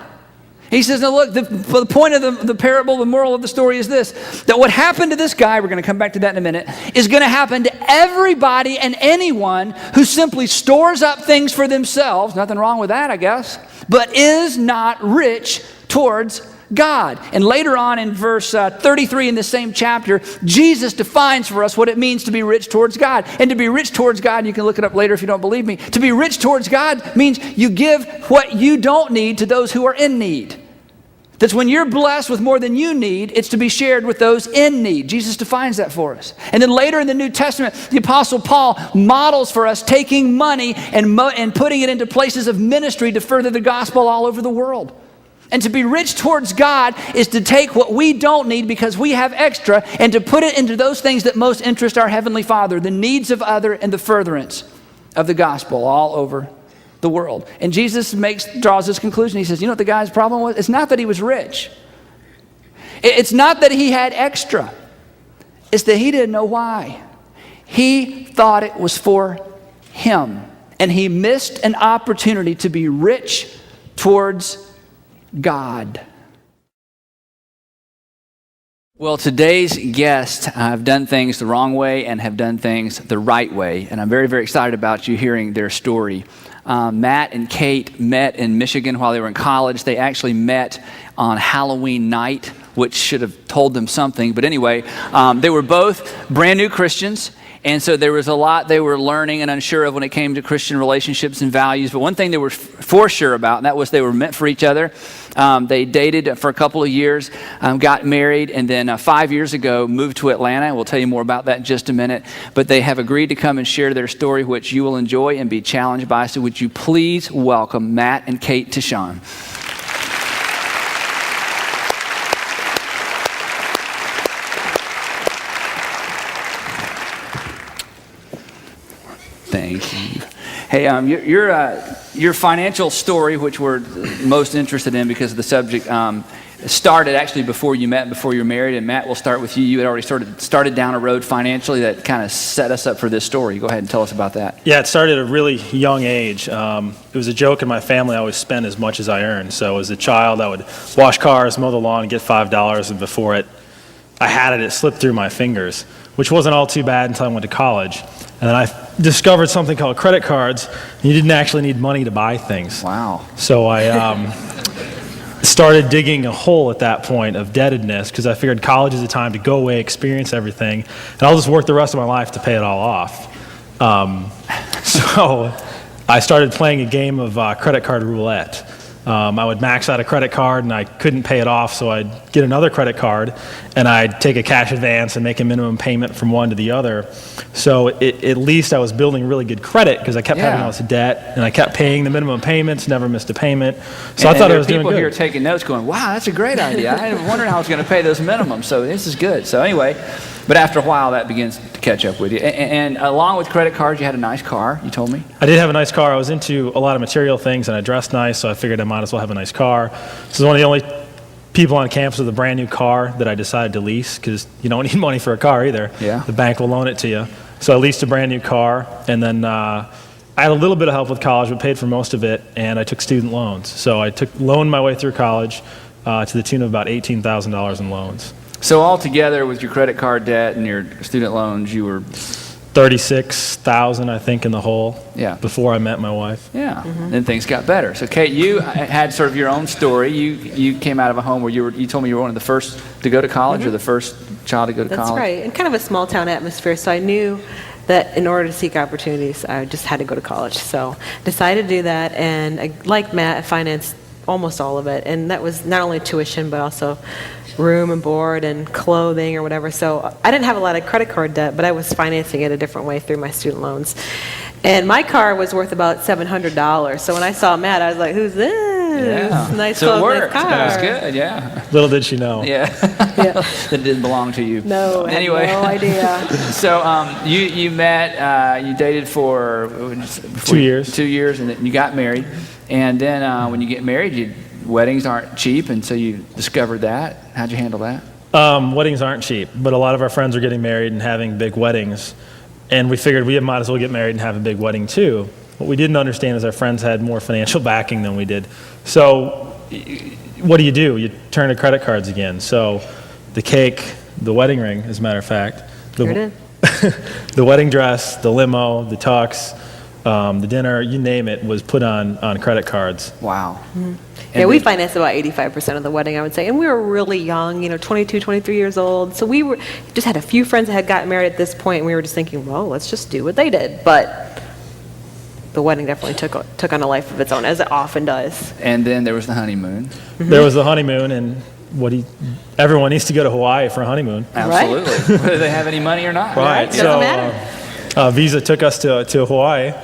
He says, now look, the point of the parable, the moral of the story is this, that what happened to this guy, we're going to come back to that in a minute, is going to happen to everybody and anyone who simply stores up things for themselves, nothing wrong with that, I guess, but is not rich towards God. And later on in verse 33 in the same chapter, Jesus defines for us what it means to be rich towards God. And to be rich towards God, you can look it up later if you don't believe me, to be rich towards God means you give what you don't need to those who are in need. That's when you're blessed with more than you need, it's to be shared with those in need. Jesus defines that for us. And then later in the New Testament, the Apostle Paul models for us taking money and putting it into places of ministry to further the gospel all over the world. And to be rich towards God is to take what we don't need because we have extra and to put it into those things that most interest our Heavenly Father, the needs of others and the furtherance of the gospel all over the world. And Jesus draws this conclusion. He says, you know what the guy's problem was? It's not that he was rich. It's not that he had extra. It's that he didn't know why. He thought it was for him. And he missed an opportunity to be rich towards God. Well, today's guests have done things the wrong way and have done things the right way. And I'm very, very excited about you hearing their story. Matt and Kate met in Michigan while they were in college. They actually met on Halloween night, which should have told them something. But anyway, they were both brand new Christians. And so there was a lot they were learning and unsure of when it came to Christian relationships and values. But one thing they were for sure about, and that was they were meant for each other. They dated for a couple of years, got married, and then 5 years ago moved to Atlanta. We'll tell you more about that in just a minute. But they have agreed to come and share their story, which you will enjoy and be challenged by. So would you please welcome Matt and Kate Tishon. Thank you. Hey, your financial story, which we're most interested in because of the subject, started actually before you met, before you were married. And Matt, we'll start with you. You had already started down a road financially that kind of set us up for this story. Go ahead and tell us about that. Yeah, it started at a really young age. It was a joke in my family. I always spend as much as I earn. So as a child, I would wash cars, mow the lawn, and get $5. And before I had it, it slipped through my fingers, which wasn't all too bad until I went to college. And then I discovered something called credit cards. And you didn't actually need money to buy things. Wow. So I started digging a hole at that point of indebtedness because I figured college is the time to go away, experience everything, and I'll just work the rest of my life to pay it all off. So I started playing a game of credit card roulette. I would max out a credit card and I couldn't pay it off, so I'd get another credit card and I'd take a cash advance and make a minimum payment from one to the other. So at least I was building really good credit because I kept having all this debt and I kept paying the minimum payments, never missed a payment. So I thought I was doing good. People here taking notes going, wow, that's a great idea. I was wondering how I was going to pay those minimums, so this is good. So anyway, but after a while that begins to catch up with you. And along with credit cards, you had a nice car, you told me? I did have a nice car. I was into a lot of material things and I dressed nice, so I figured I might as well have a nice car. This is one of the only people on campus with a brand new car that I decided to lease because you don't need money for a car either. Yeah. The bank will loan it to you. So I leased a brand new car, and then I had a little bit of help with college, but paid for most of it, and I took student loans. So I loaned my way through college to the tune of about $18,000 in loans. So altogether, with your credit card debt and your student loans, you were $36,000, I think, in the hole. Yeah. Before I met my wife. Yeah, then things got better. So Kate, you had sort of your own story. You came out of a home where you told me you were one of the first to go to college, or the first child to go to That's college. right. And kind of a small town atmosphere, so I knew that in order to seek opportunities, I just had to go to college. So decided to do that, and like Matt, I financed almost all of it. And that was not only tuition, but also room and board and clothing or whatever. So I didn't have a lot of credit card debt, but I was financing it a different way through my student loans. And my car was worth about $700. So when I saw Matt, I was like, who's this? Yeah. Nice so it clothes, nice worked. car. That was good. Yeah. Little did she know. Yeah. Yeah. That didn't belong to you. No, I had Anyway. no idea. So you met, you dated for 2 years. 2 years, and then you got married. And then when you get married, weddings aren't cheap, and so you discovered that. How'd you handle that? Weddings aren't cheap, but a lot of our friends are getting married and having big weddings. And we figured we might as well get married and have a big wedding too. What we didn't understand is our friends had more financial backing than we did. So what do? You turn to credit cards again. So the cake, the wedding ring, as a matter of fact. Sure did. The wedding dress, the limo, the tux, the dinner, you name it, was put on credit cards. Wow. Yeah, we financed about 85% of the wedding, I would say. And we were really young, 22, 23 years old. So we just had a few friends that had gotten married at this point, and we were just thinking, well, let's just do what they did. But the wedding definitely took on a life of its own, as it often does. And then there was the honeymoon. There was the honeymoon, and everyone needs to go to Hawaii for a honeymoon. Absolutely. Whether they have any money or not. Right. Doesn't So matter. Visa took us to Hawaii.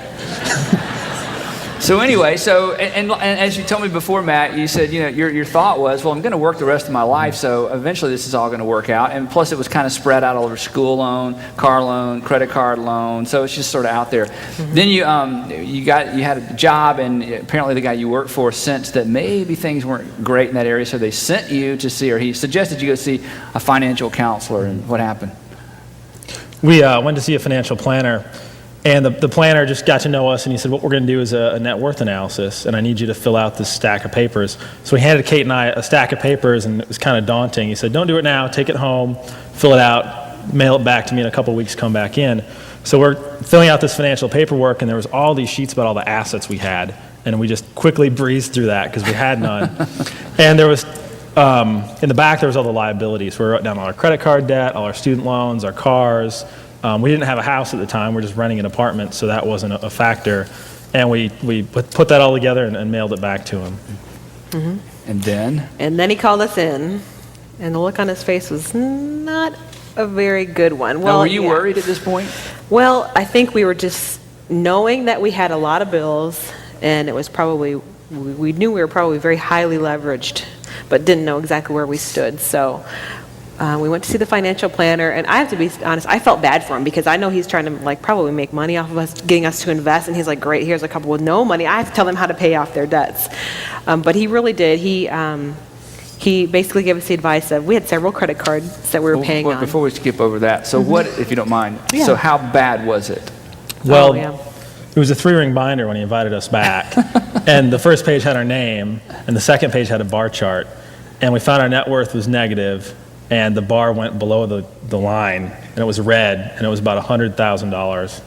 So anyway, and as you told me before, Matt, you said, your thought was, well, I'm going to work the rest of my life, so eventually this is all going to work out. And plus, it was kind of spread out all over: school loan, car loan, credit card loan. So it's just sort of out there. Then you had a job, and apparently the guy you worked for sensed that maybe things weren't great in that area, so they sent you to see, or he suggested you go see a financial counselor. And what happened? We went to see a financial planner. And the planner just got to know us, and he said, what we're going to do is a net worth analysis, and I need you to fill out this stack of papers. So he handed Kate and I a stack of papers, and it was kind of daunting. He said, don't do it now, take it home, fill it out, mail it back to me in a couple of weeks, come back in. So we're filling out this financial paperwork, and there was all these sheets about all the assets we had, and we just quickly breezed through that because we had none. And there was, in the back, there was all the liabilities. We wrote down all our credit card debt, all our student loans, our cars. We didn't have a house at the time. We're just renting an apartment, so that wasn't a factor. And we put that all together and mailed it back to him. And then? And then he called us in, and the look on his face was not a very good one. Now, were you yeah. worried at this point? Well, I think we were just knowing that we had a lot of bills, and it was probably, we knew we were probably very highly leveraged, but didn't know exactly where we stood. So we went to see the financial planner, and I have to be honest, I felt bad for him because I know he's trying to probably make money off of us, getting us to invest, and he's like, great, here's a couple with no money. I have to tell them how to pay off their debts. But he really did. He basically gave us the advice of, we had several credit cards that we were paying on. Before we skip over that, so what, if you don't mind, Yeah. so how bad was it? Well, yeah. it was a 3-ring binder when he invited us back. And the first page had our name, and the second page had a bar chart. And we found our net worth was negative, and the bar went below the line, and it was red, and it was about $100,000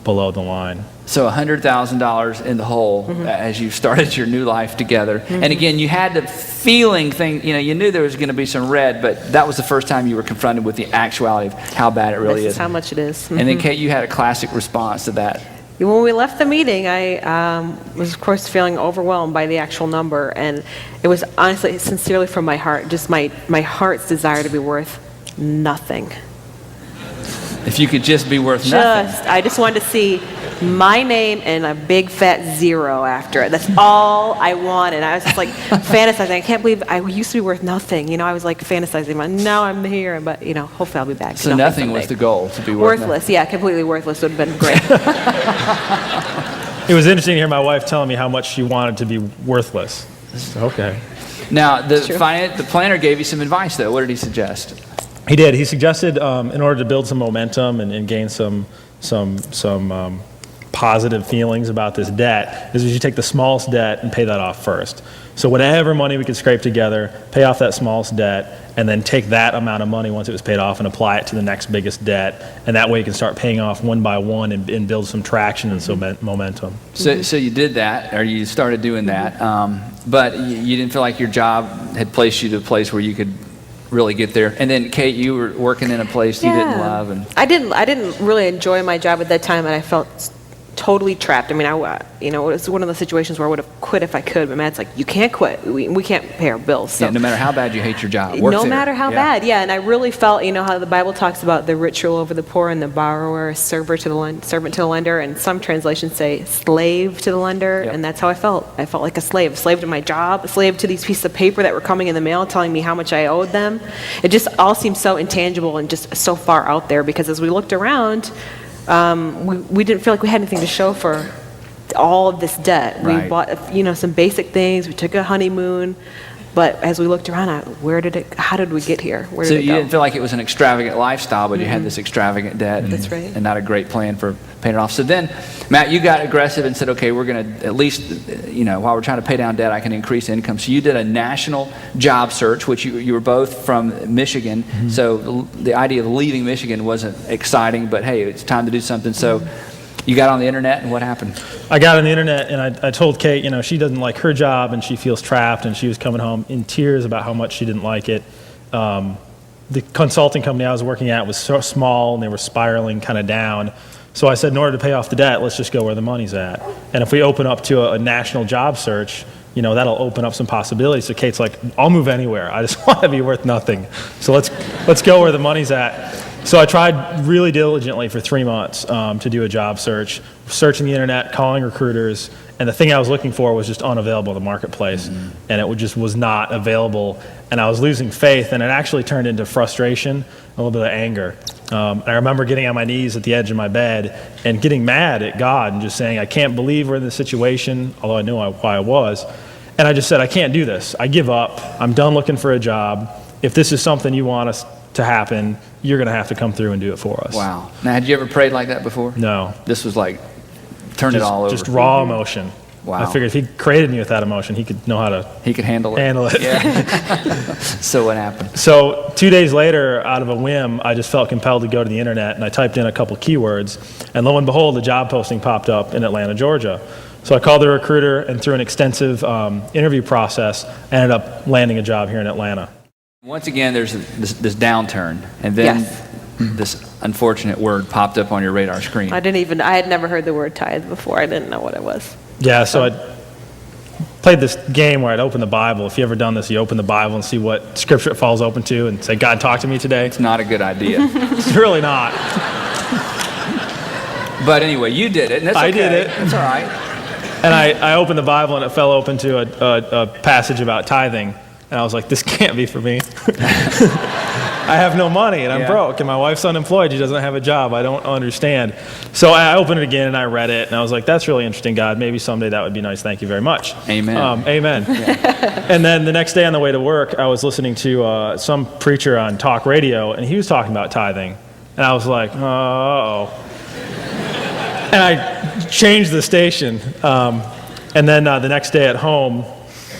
below the line. So $100,000 in the hole as you started your new life together. And again, you had the feeling you knew there was going to be some red, but that was the first time you were confronted with the actuality of how bad it really This is. is how much it is. And then, Kate, you had a classic response to that. When we left the meeting, I was, of course, feeling overwhelmed by the actual number, and it was honestly, sincerely from my heart, just my heart's desire to be worth nothing. If you could just be worth nothing. I just wanted to see my name and a big fat zero after it. That's all I wanted. I was just like fantasizing. I can't believe I used to be worth nothing. I was like fantasizing. Now I'm here, but hopefully I'll be back. So nothing was the goal, to be worth worthless. nothing. Yeah, completely worthless would have been great. It was interesting to hear my wife telling me how much she wanted to be worthless. Okay. Now, the True. planner gave you some advice, though. What did he suggest? He did. He suggested in order to build some momentum and gain some positive feelings about this debt is we should take the smallest debt and pay that off first. So whatever money we could scrape together, pay off that smallest debt, and then take that amount of money once it was paid off and apply it to the next biggest debt. And that way you can start paying off one by one and build some traction and some momentum. So you did that, or you started doing that, but you didn't feel like your job had placed you to a place where you could really get there. And then Kate, you were working in a place you didn't love, and I didn't really enjoy my job at that time, and I felt totally trapped. I mean, it was one of those situations where I would have quit if I could, but Matt's like, you can't quit. We can't pay our bills. So. yeah, no matter how bad you hate your job. No matter how bad, yeah. And I really felt, how the Bible talks about the rich rule over the poor and the borrower, servant to the lender, and some translations say slave to the lender, Yep. and that's how I felt. I felt like a slave to my job, a slave to these pieces of paper that were coming in the mail telling me how much I owed them. It just all seemed so intangible and just so far out there, because as we looked around, we didn't feel like we had anything to show for all of this debt. Right. We bought, some basic things. We took a honeymoon, but as we looked around, how did we get here? Where So did it you go? didn't feel like it was an extravagant lifestyle, but you had this extravagant debt, and, That's right. and not a great plan for paying it off. So then, Matt, you got aggressive and said, okay, we're going to at least, while we're trying to pay down debt, I can increase income. So you did a national job search, which you were both from Michigan. Mm-hmm. So the idea of leaving Michigan wasn't exciting, but hey, it's time to do something. So you got on the internet, and what happened? I got on the internet and I told Kate, she doesn't like her job and she feels trapped, and she was coming home in tears about how much she didn't like it. The consulting company I was working at was so small and they were spiraling kind of down. So I said, in order to pay off the debt, let's just go where the money's at. And if we open up to a national job search, that'll open up some possibilities. So Kate's like, I'll move anywhere. I just want to be worth nothing. So let's go where the money's at. So I tried really diligently for 3 months to do a job search, searching the internet, calling recruiters, and the thing I was looking for was just unavailable in the marketplace, and it just was not available, and I was losing faith, and it actually turned into frustration, a little bit of anger. I remember getting on my knees at the edge of my bed and getting mad at God and just saying, I can't believe we're in this situation, although I knew why I was, and I just said, I can't do this. I give up. I'm done looking for a job. If this is something you want us to happen, you're going to have to come through and do it for us. Wow. Now, had you ever prayed like that before? No. This was like, turn it all over. Just raw emotion. Wow. I figured if he created me with that emotion, he could know how to He could handle it. handle it. Yeah. So what happened? So 2 days later, out of a whim, I just felt compelled to go to the internet, and I typed in a couple keywords, and lo and behold, the job posting popped up in Atlanta, Georgia. So I called the recruiter, and through an extensive interview process, I ended up landing a job here in Atlanta. Once again, there's this downturn, and then Yes. this unfortunate word popped up on your radar screen. I had never heard the word tithe before. I didn't know what it was. Yeah, so I played this game where I'd open the Bible. If you ever done this, you open the Bible and see what scripture it falls open to and say, God, talk to me today. It's not a good idea. It's really not. But anyway, you did it, and that's okay. I did it. It's all right. And I opened the Bible and it fell open to a passage about tithing. And I was like, this can't be for me. I have no money and I'm Yeah. broke and my wife's unemployed. She doesn't have a job. I don't understand. So I opened it again and I read it and I was like, that's really interesting, God. Maybe someday that would be nice. Thank you very much. Amen. Amen. And then the next day on the way to work, I was listening to some preacher on talk radio and he was talking about tithing. And I was like, oh. And I changed the station. And then the next day at home,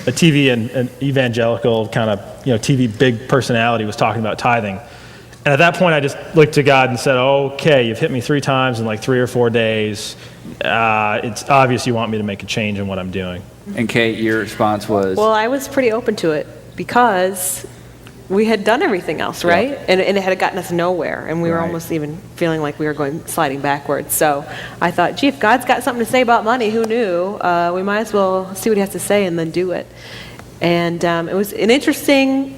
a TV and an evangelical kind of, TV big personality was talking about tithing. And at that point, I just looked to God and said, okay, you've hit me 3 times in like 3 or 4 days. It's obvious you want me to make a change in what I'm doing. And Kate, your response was? Well, I was pretty open to it because we had done everything else, right? Yeah. And it had gotten us nowhere, and we were Right. almost even feeling like we were sliding backwards. So I thought, gee, if God's got something to say about money, who knew? We might as well see what he has to say and then do it. And it was an interesting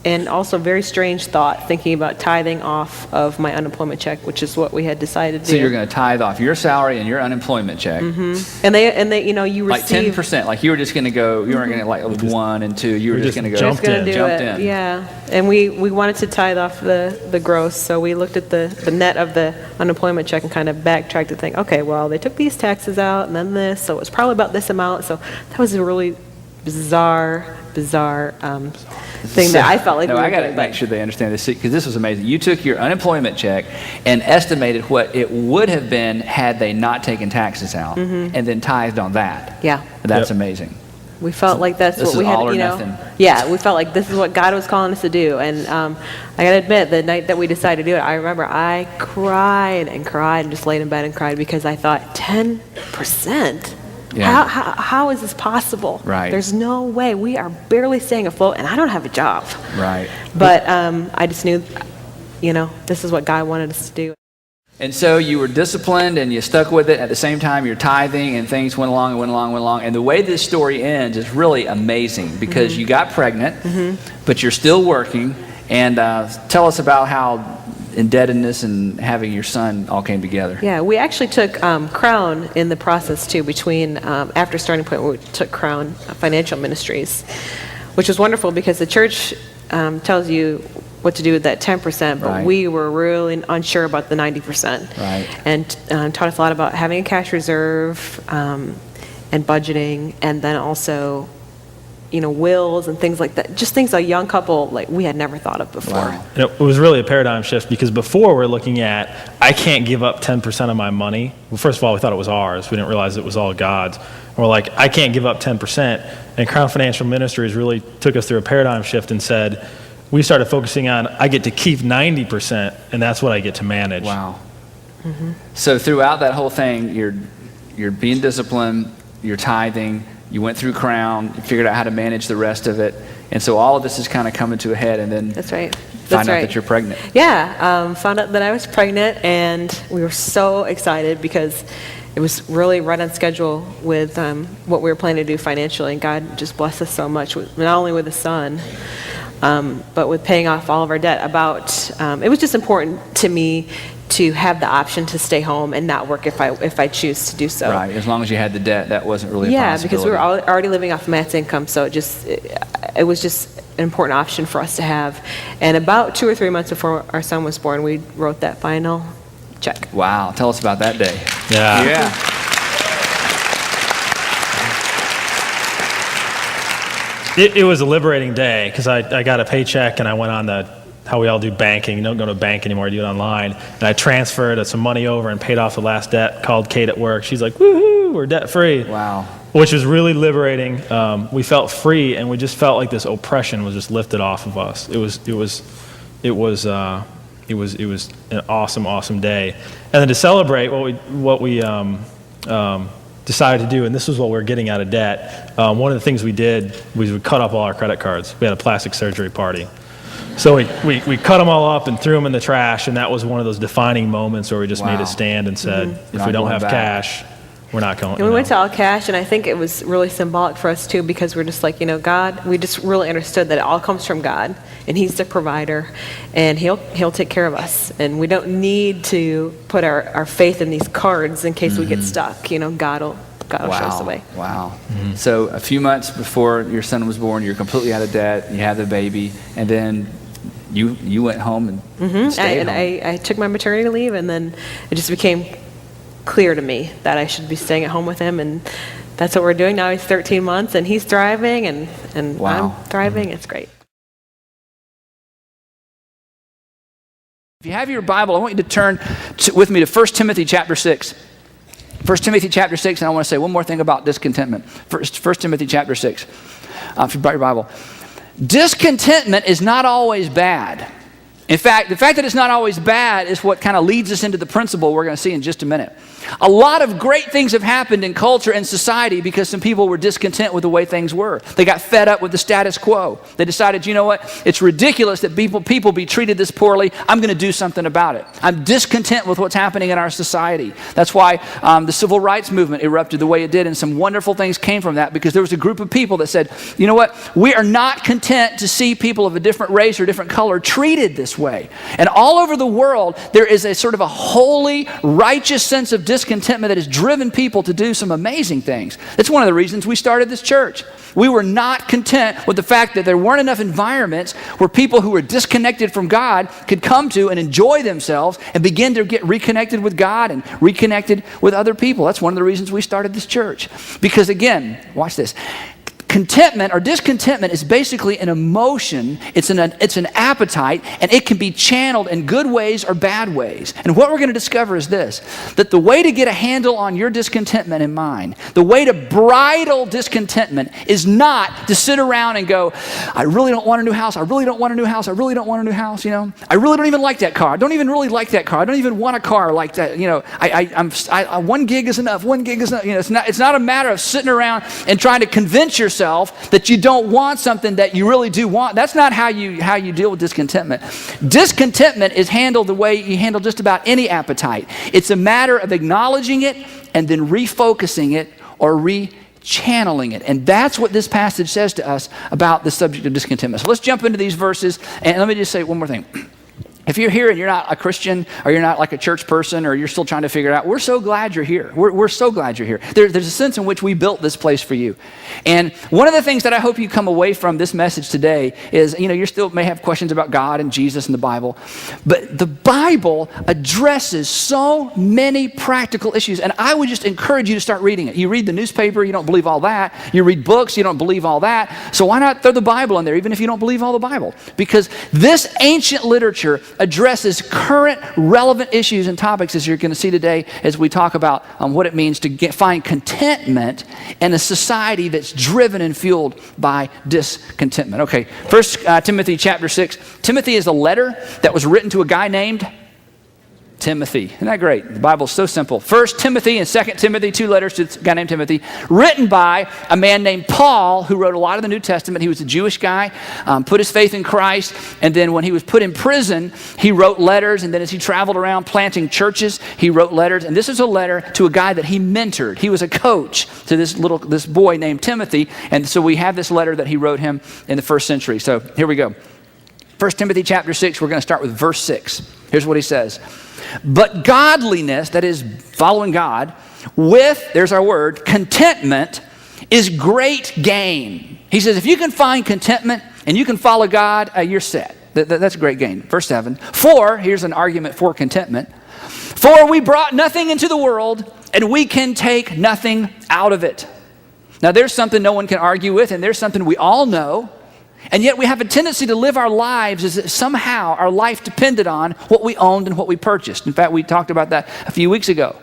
and also very strange thought, thinking about tithing off of my unemployment check, which is what we had decided to So do. you're going to tithe off your salary and your unemployment check. And they, you Like receive 10%. Like you were just going to go, you weren't going to like with 1 and 2. You were we just just going to go. jumped gonna in. do Jumped it. in. Yeah, and we wanted to tithe off the gross, so we looked at the net of the unemployment check and kind of backtracked to think, okay, well, they took these taxes out and then this, so it was probably about this amount. So that was a really bizarre thing that I felt like No, we were I got to doing, make but- sure they understand this, because this was amazing. You took your unemployment check and estimated what it would have been had they not taken taxes out, and then tithed on that. Yeah. That's Yep. amazing. We felt like that's This what we is had, all or you know. nothing. Yeah, we felt like this is what God was calling us to do. And I got to admit, the night that we decided to do it, I remember I cried and cried and just laid in bed and cried because I thought, 10%? Yeah. How is this possible? Right. There's no way. We are barely staying afloat, and I don't have a job. Right. But I just knew, this is what God wanted us to do. And so you were disciplined and you stuck with it. At the same time, you're tithing and things went along and went along and went along. And the way this story ends is really amazing because you got pregnant, but you're still working. And tell us about how indebtedness and having your son all came together. Yeah, we actually took Crown in the process too. Between after Starting Point, we took Crown Financial Ministries, which was wonderful because the church tells you what to do with that 10%, but Right. we were really unsure about the 90%. Right. And taught us a lot about having a cash reserve and budgeting, and then also, wills and things like that. Just things a young couple like we had never thought of before. Wow. It was really a paradigm shift because before we're looking at, I can't give up 10% of my money. Well, first of all, we thought it was ours. We didn't realize it was all God's. And we're like, I can't give up 10%. And Crown Financial Ministries really took us through a paradigm shift and said, we started focusing on, I get to keep 90%, and that's what I get to manage. Wow. So throughout that whole thing, you're being disciplined, you're tithing, you went through Crown, you figured out how to manage the rest of it. And so all of this is kind of coming to a head, and then That's right. find out that you're pregnant. Yeah, found out that I was pregnant, and we were so excited because it was really right on schedule with what we were planning to do financially, and God just blessed us so much, not only with a son, but with paying off all of our debt. It was just important to me to have the option to stay home and not work if I choose to do so. Right, as long as you had the debt, that wasn't really a Yeah, possibility. because we were already living off Matt's income, so it was just an important option for us to have. And about 2 or 3 months before our son was born, we wrote that final check. Wow, tell us about that day. Yeah. Yeah. It was a liberating day because I got a paycheck and I went on how we all do banking. You don't go to a bank anymore, you do it online. And I transferred some money over and paid off the last debt, called Kate at work. She's like, woohoo, we're debt free. Wow. Which was really liberating. We felt free and we just felt like this oppression was just lifted off of us. It was an awesome day. And then to celebrate what we decided to do, and this is what we're getting out of debt, one of the things we did was we cut up all our credit cards. We had a plastic surgery party. So we cut them all up and threw them in the trash, and that was one of those defining moments where we just made Wow. a stand and said, if Not we don't going have back. cash, we're not going. And we went to all cash, and I think it was really symbolic for us too, because we're just like, God, we just really understood that it all comes from God, and He's the provider, and He'll take care of us, and we don't need to put our faith in these cards in case we get stuck. God will show us the way. Wow. So a few months before your son was born, you're completely out of debt, you had the baby, and then you went home and stayed home. I took my maternity leave, and then it just became clear to me that I should be staying at home with him, and that's what we're doing now. He's 13 months, and he's thriving, and Wow. I'm thriving. It's great. If you have your Bible, I want you to turn with me to 1 Timothy chapter 6. 1 Timothy chapter 6, and I want to say one more thing about discontentment. 1 Timothy chapter 6, if you brought your Bible. Discontentment is not always bad. In fact, the fact that it's not always bad is what kind of leads us into the principle we're going to see in just a minute. A lot of great things have happened in culture and society because some people were discontent with the way things were. They got fed up with the status quo. They decided, you know what? It's ridiculous that people be treated this poorly. I'm going to do something about it. I'm discontent with what's happening in our society. That's why the civil rights movement erupted the way it did, and some wonderful things came from that because there was a group of people that said, you know what? We are not content to see people of a different race or different color treated this way. And all over the world, there is a sort of a holy, righteous sense of discontentment that has driven people to do some amazing things. It's one of the reasons we started this church. We were not content with the fact that there weren't enough environments where people who were disconnected from God could come to and enjoy themselves and begin to get reconnected with God and reconnected with other people. That's one of the reasons we started this church. Because again, watch this. Contentment or discontentment is basically an emotion. It's an appetite, and it can be channeled in good ways or bad ways. And what we're going to discover is this, that the way to get a handle on your discontentment and mine, the way to bridle discontentment is not to sit around and go, I really don't want a new house. I really don't want a new house. I really don't want a new house. You know, I really don't even like that car. I don't even really like that car. I don't even want a car like that. You know, one gig is enough. One gig is enough. You know, it's not a matter of sitting around and trying to convince yourself that you don't want something that you really do want. That's not how you deal with discontentment. Discontentment is handled the way you handle just about any appetite. It's a matter of acknowledging it and then refocusing it or rechanneling it. And that's what this passage says to us about the subject of discontentment. So let's jump into these verses, and let me just say one more thing. If you're here and you're not a Christian, or you're not like a church person, or you're still trying to figure it out, we're so glad you're here. We're so glad you're here. There's a sense in which we built this place for you. And one of the things that I hope you come away from this message today is, you know, you still may have questions about God and Jesus and the Bible, but the Bible addresses so many practical issues, and I would just encourage you to start reading it. You read the newspaper, you don't believe all that. You read books, you don't believe all that. So why not throw the Bible in there, even if you don't believe all the Bible? Because this ancient literature addresses current relevant issues and topics, as you're going to see today as we talk about what it means to find contentment in a society that's driven and fueled by discontentment. Okay, 1 Timothy chapter 6. Timothy is a letter that was written to a guy named Timothy. Isn't that great? The Bible's so simple. 1 Timothy and 2 Timothy, 2 letters to a guy named Timothy, written by a man named Paul, who wrote a lot of the New Testament. He was a Jewish guy, put his faith in Christ, and then when he was put in prison, he wrote letters, and then as he traveled around planting churches, he wrote letters. And this is a letter to a guy that he mentored. He was a coach to this boy named Timothy, and so we have this letter that he wrote him in the first century. So here we go. 1 Timothy chapter 6, we're going to start with verse 6. Here's what he says. But godliness, that is following God, with, there's our word, contentment, is great gain. He says, if you can find contentment and you can follow God, you're set. That's a great gain. Verse 7. For, here's an argument for contentment. For we brought nothing into the world, and we can take nothing out of it. Now there's something no one can argue with, and there's something we all know. And yet we have a tendency to live our lives as if somehow our life depended on what we owned and what we purchased. In fact, we talked about that a few weeks ago.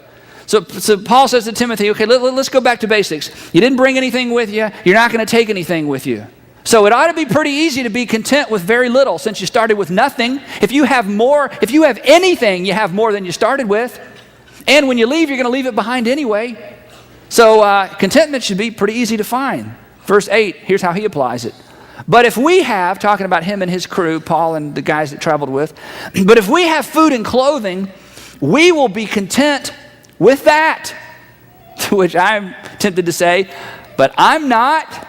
So Paul says to Timothy, okay, let's go back to basics. You didn't bring anything with you. You're not going to take anything with you. So it ought to be pretty easy to be content with very little since you started with nothing. If you have anything, you have more than you started with. And when you leave, you're going to leave it behind anyway. So contentment should be pretty easy to find. Verse 8, here's how he applies it. But if we have, talking about him and his crew, Paul and the guys that traveled with, but if we have food and clothing, we will be content with that. To which I'm tempted to say, but I'm not.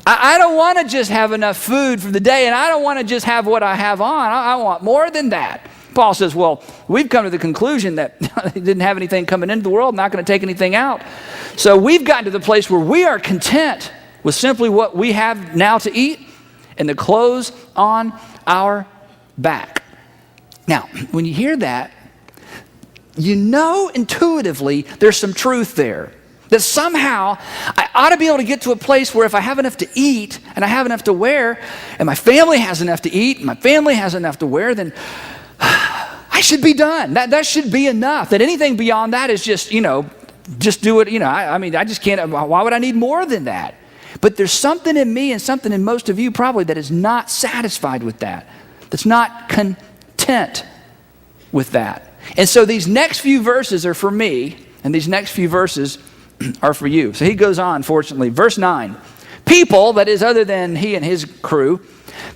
I don't want to just have enough food for the day, and I don't want to just have what I have on. I want more than that. Paul says, well, we've come to the conclusion that he didn't have anything coming into the world, not going to take anything out. So we've gotten to the place where we are content with simply what we have now to eat and the clothes on our back. Now, when you hear that, you know intuitively there's some truth there. That somehow I ought to be able to get to a place where if I have enough to eat and I have enough to wear and my family has enough to eat and my family has enough to wear, then I should be done. That should be enough. That anything beyond that is just, just do it. I just can't. Why would I need more than that? But there's something in me and something in most of you probably that is not satisfied with that, that's not content with that. And so these next few verses are for me, and these next few verses are for you. So he goes on, fortunately. Verse 9, people, that is other than he and his crew,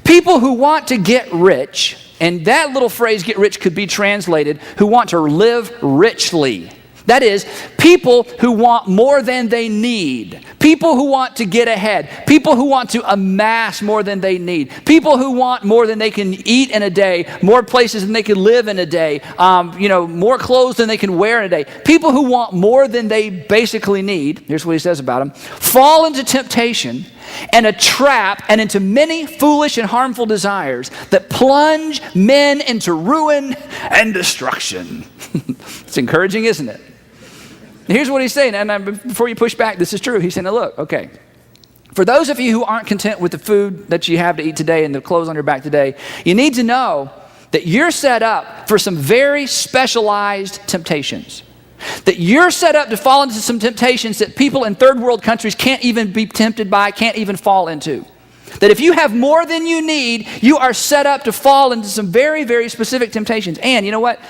people who want to get rich, and that little phrase, get rich, could be translated, who want to live richly. That is, people who want more than they need. People who want to get ahead. People who want to amass more than they need. People who want more than they can eat in a day. More places than they can live in a day. More clothes than they can wear in a day. People who want more than they basically need. Here's what he says about them. Fall into temptation and a trap and into many foolish and harmful desires that plunge men into ruin and destruction. It's encouraging, isn't it? Here's what he's saying, and before you push back, this is true. He's saying, look, okay, For those of you who aren't content with the food that you have to eat today and the clothes on your back today, you need to know that you're set up for some very specialized temptations. That you're set up to fall into some temptations that people in third world countries can't even be tempted by, can't even fall into. That if you have more than you need, you are set up to fall into some very, very specific temptations. And you know what?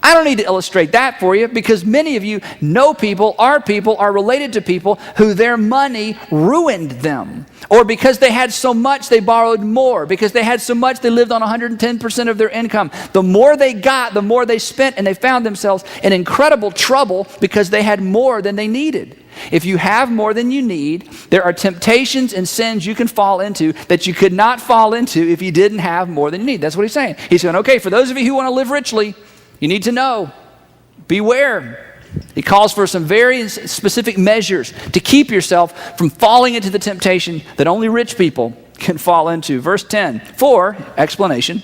I don't need to illustrate that for you because many of you know people, are related to people who their money ruined them. Or because they had so much, they borrowed more. Because they had so much, they lived on 110% of their income. The more they got, the more they spent, and they found themselves in incredible trouble because they had more than they needed. If you have more than you need, there are temptations and sins you can fall into that you could not fall into if you didn't have more than you need. That's what he's saying. He's saying, okay, for those of you who want to live richly, you need to know, beware. He calls for some very specific measures to keep yourself from falling into the temptation that only rich people can fall into. Verse 10, explanation,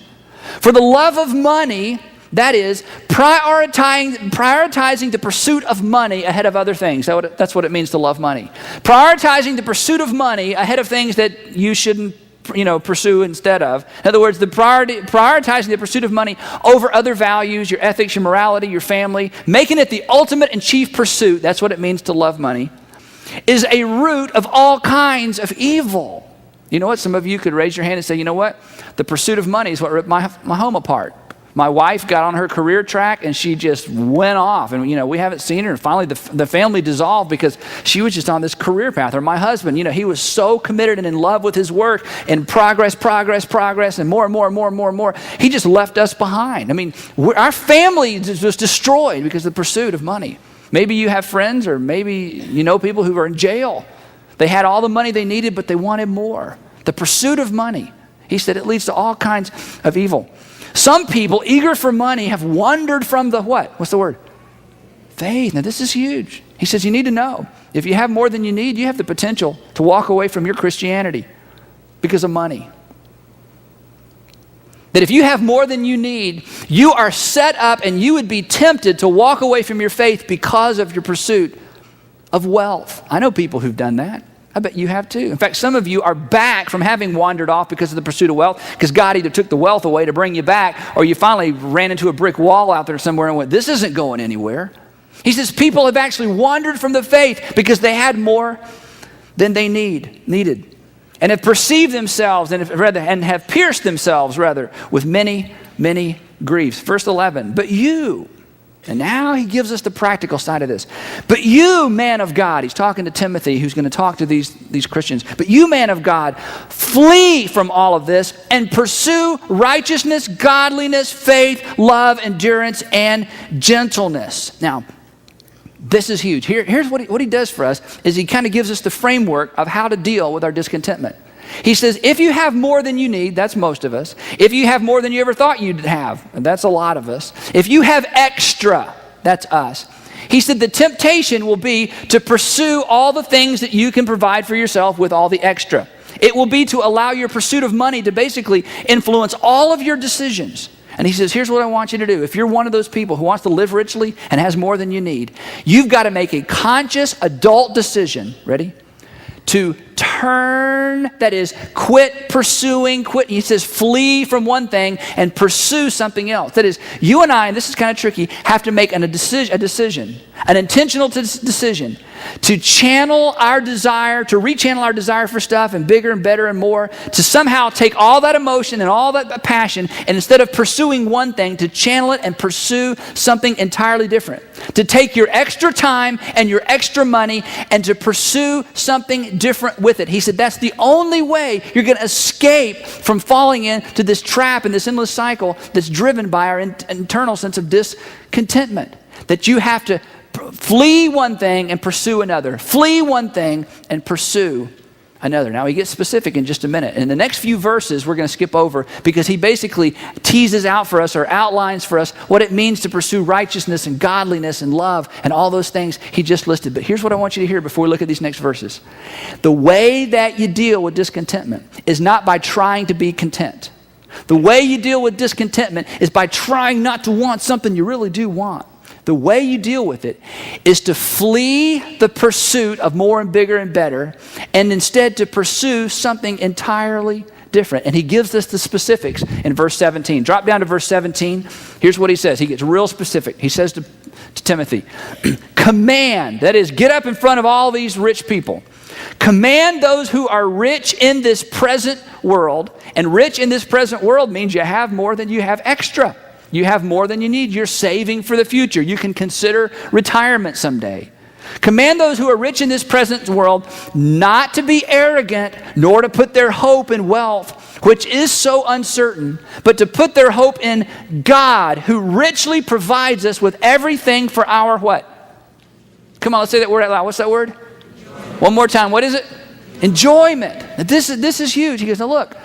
for the love of money, that is, prioritizing the pursuit of money ahead of other things. That's what it means to love money. Prioritizing the pursuit of money ahead of things that you shouldn't pursue instead of. In other words, prioritizing the pursuit of money over other values, your ethics, your morality, your family, making it the ultimate and chief pursuit, that's what it means to love money, is a root of all kinds of evil. You know what? Some of you could raise your hand and say, you know what? The pursuit of money is what ripped my home apart. My wife got on her career track and she just went off. And, we haven't seen her. And finally, the family dissolved because she was just on this career path. Or my husband, he was so committed and in love with his work and progress, and more. He just left us behind. Our family was destroyed because of the pursuit of money. Maybe you have friends or maybe you know people who are in jail. They had all the money they needed, but they wanted more. The pursuit of money. He said it leads to all kinds of evil. Some people, eager for money, have wandered from the what? What's the word? Faith. Now, this is huge. He says you need to know. If you have more than you need, you have the potential to walk away from your Christianity because of money. That if you have more than you need, you are set up and you would be tempted to walk away from your faith because of your pursuit of wealth. I know people who've done that. I bet you have too. In fact, some of you are back from having wandered off because of the pursuit of wealth, because God either took the wealth away to bring you back, or you finally ran into a brick wall out there somewhere and went, this isn't going anywhere. He says people have actually wandered from the faith because they had more than they needed, and have perceived themselves and have pierced themselves with many, many griefs. Verse 11, but you, and now he gives us the practical side of this. But you, man of God, he's talking to Timothy, who's going to talk to these Christians. But you, man of God, flee from all of this and pursue righteousness, godliness, faith, love, endurance, and gentleness. Now, this is huge. Here's what he does for us, is he kind of gives us the framework of how to deal with our discontentment. He says, if you have more than you need, that's most of us. If you have more than you ever thought you'd have, and that's a lot of us. If you have extra, that's us. He said the temptation will be to pursue all the things that you can provide for yourself with all the extra. It will be to allow your pursuit of money to basically influence all of your decisions. And he says, here's what I want you to do. If you're one of those people who wants to live richly and has more than you need, you've got to make a conscious adult decision, ready? To turn, that is, quit pursuing, he says flee from one thing and pursue something else. That is, you and I, and this is kind of tricky, have to make a decision, an intentional decision to rechannel our desire for stuff and bigger and better and more, to somehow take all that emotion and all that passion, and instead of pursuing one thing, to channel it and pursue something entirely different. To take your extra time and your extra money and to pursue something different with it. He said that's the only way you're going to escape from falling into this trap and this endless cycle that's driven by our internal sense of discontentment. That you have to flee one thing and pursue another. Flee one thing and pursue another. Now he gets specific in just a minute. In the next few verses we're going to skip over because he basically teases out for us or outlines for us what it means to pursue righteousness and godliness and love and all those things he just listed. But here's what I want you to hear before we look at these next verses. The way that you deal with discontentment is not by trying to be content. The way you deal with discontentment is by trying not to want something you really do want. the way you deal with it is to flee the pursuit of more and bigger and better, and instead to pursue something entirely different. And he gives us the specifics in verse 17. Drop down to verse 17. Here's what he says. He gets real specific. He says to Timothy, command, that is, get up in front of all these rich people. Command those who are rich in this present world. And rich in this present world means you have more than you have extra. You have more than you need. You're saving for the future. You can consider retirement someday. Command those who are rich in this present world not to be arrogant, nor to put their hope in wealth, which is so uncertain, but to put their hope in God, who richly provides us with everything for our what? Come on, let's say that word out loud. What's that word? Enjoyment. One more time. What is it? Enjoyment. This is huge. He goes, now look,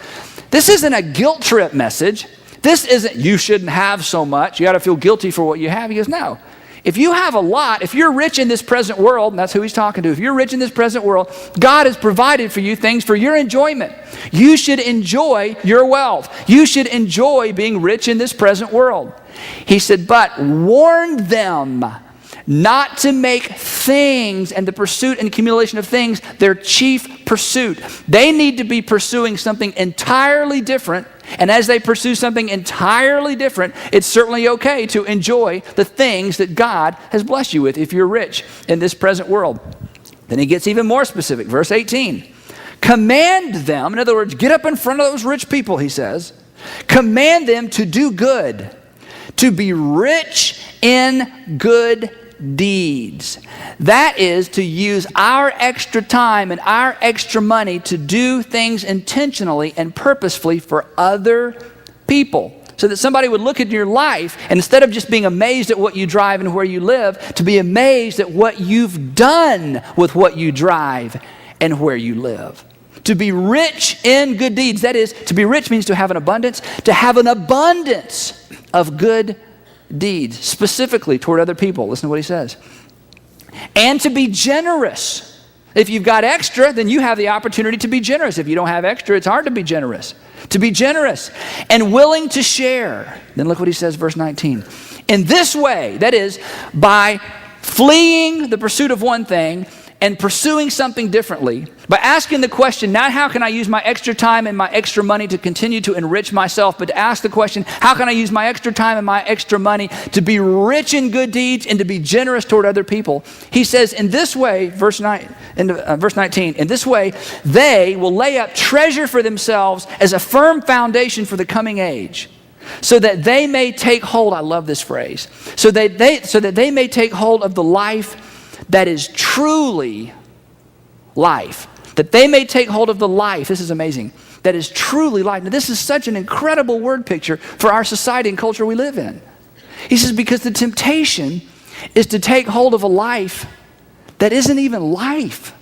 this isn't a guilt trip message. This isn't, you shouldn't have so much. You got to feel guilty for what you have. He goes, no. If you have a lot, if you're rich in this present world, and that's who he's talking to, if you're rich in this present world, God has provided for you things for your enjoyment. You should enjoy your wealth. You should enjoy being rich in this present world. He said, but warn them not to make things and the pursuit and accumulation of things their chief pursuit. They need to be pursuing something entirely different. And as they pursue something entirely different, it's certainly okay to enjoy the things that God has blessed you with if you're rich in this present world. Then he gets even more specific. Verse 18. Command them, in other words, get up in front of those rich people, he says. Command them to do good, to be rich in good deeds. That is to use our extra time and our extra money to do things intentionally and purposefully for other people. So that somebody would look at your life, and instead of just being amazed at what you drive and where you live, to be amazed at what you've done with what you drive and where you live. To be rich in good deeds. That is, to be rich means to have an abundance of good deeds, specifically toward other people. Listen to what he says. And to be generous. If you've got extra, then you have the opportunity to be generous. If you don't have extra, it's hard to be generous. To be generous and willing to share. Then look what he says, verse 19. In this way, that is, by fleeing the pursuit of one thing and pursuing something differently, by asking the question, not how can I use my extra time and my extra money to continue to enrich myself, but to ask the question, how can I use my extra time and my extra money to be rich in good deeds and to be generous toward other people? He says, in this way, verse 19, in this way, they will lay up treasure for themselves as a firm foundation for the coming age, so that they may take hold, I love this phrase, so that they may take hold of the life that is truly life. That they may take hold of the life, this is amazing, that is truly life. Now this is such an incredible word picture for our society and culture we live in. He says, because the temptation is to take hold of a life that isn't even life.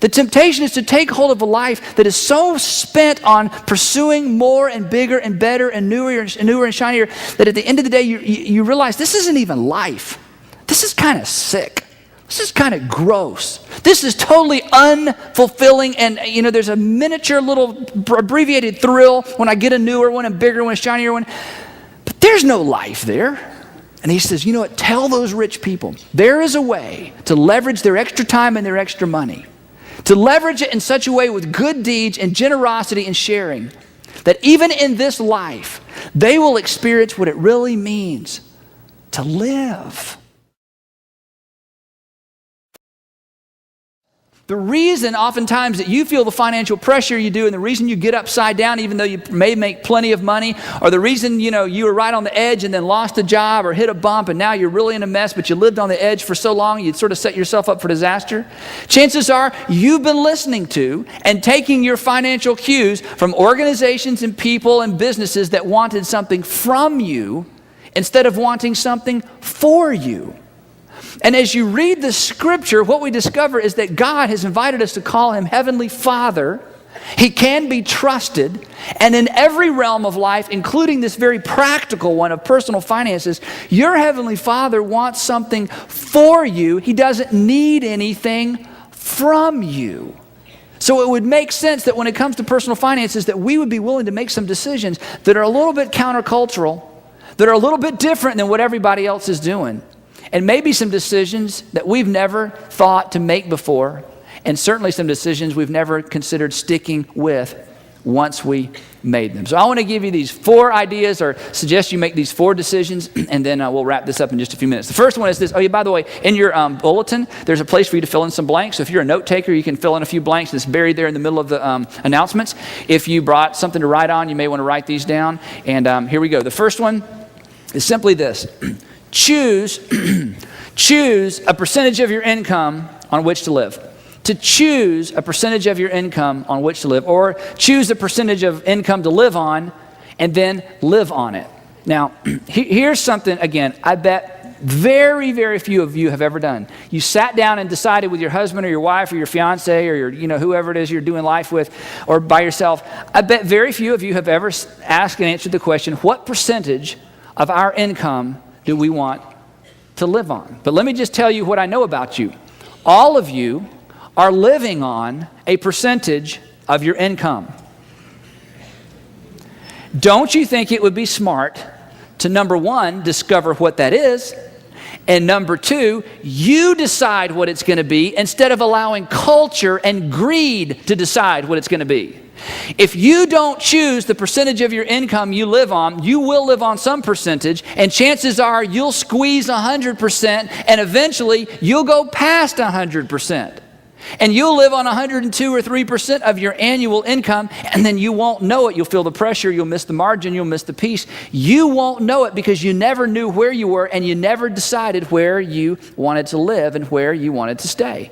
The temptation is to take hold of a life that is so spent on pursuing more and bigger and better and newer and shinier that at the end of the day you realize this isn't even life. This is kind of sick. This is kind of gross. This is totally unfulfilling, and there's a miniature little abbreviated thrill when I get a newer one, a bigger one, a shinier one, but there's no life there. And he says, you know what, tell those rich people, there is a way to leverage their extra time and their extra money, to leverage it in such a way with good deeds and generosity and sharing, that even in this life, they will experience what it really means to live. The reason oftentimes that you feel the financial pressure you do, and the reason you get upside down even though you may make plenty of money, or the reason you were right on the edge and then lost a job or hit a bump and now you're really in a mess, but you lived on the edge for so long you'd sort of set yourself up for disaster. Chances are you've been listening to and taking your financial cues from organizations and people and businesses that wanted something from you instead of wanting something for you. And as you read the scripture, what we discover is that God has invited us to call him Heavenly Father. He can be trusted. And in every realm of life, including this very practical one of personal finances, your Heavenly Father wants something for you. He doesn't need anything from you. So it would make sense that when it comes to personal finances, that we would be willing to make some decisions that are a little bit countercultural, that are a little bit different than what everybody else is doing. and maybe some decisions that we've never thought to make before, and certainly some decisions we've never considered sticking with once we made them. So I want to give you these 4 ideas, or suggest you make these 4 decisions, and then we'll wrap this up in just a few minutes. The first one is this. Oh, yeah, by the way, in your bulletin, there's a place for you to fill in some blanks. So if you're a note taker, you can fill in a few blanks. It's buried there in the middle of the announcements. If you brought something to write on, you may want to write these down. And here we go. The first one is simply this. Choose a percentage of your income on which to live. To choose a percentage of your income on which to live, or choose a percentage of income to live on and then live on it. Now, here's something, again, I bet very, very few of you have ever done. You sat down and decided with your husband or your wife or your fiance or your, whoever it is you're doing life with, or by yourself. I bet very few of you have ever asked and answered the question, what percentage of our income do we want to live on? But let me just tell you what I know about you. All of you are living on a percentage of your income. Don't you think it would be smart to, number 1, discover what that is, and number 2, you decide what it's going to be instead of allowing culture and greed to decide what it's going to be? If you don't choose the percentage of your income you live on, you will live on some percentage, and chances are you'll squeeze 100%, and eventually you'll go past 100%. And you'll live on 102 or 3% of your annual income, and then you won't know it. You'll feel the pressure, you'll miss the margin, you'll miss the piece. You won't know it because you never knew where you were, and you never decided where you wanted to live and where you wanted to stay.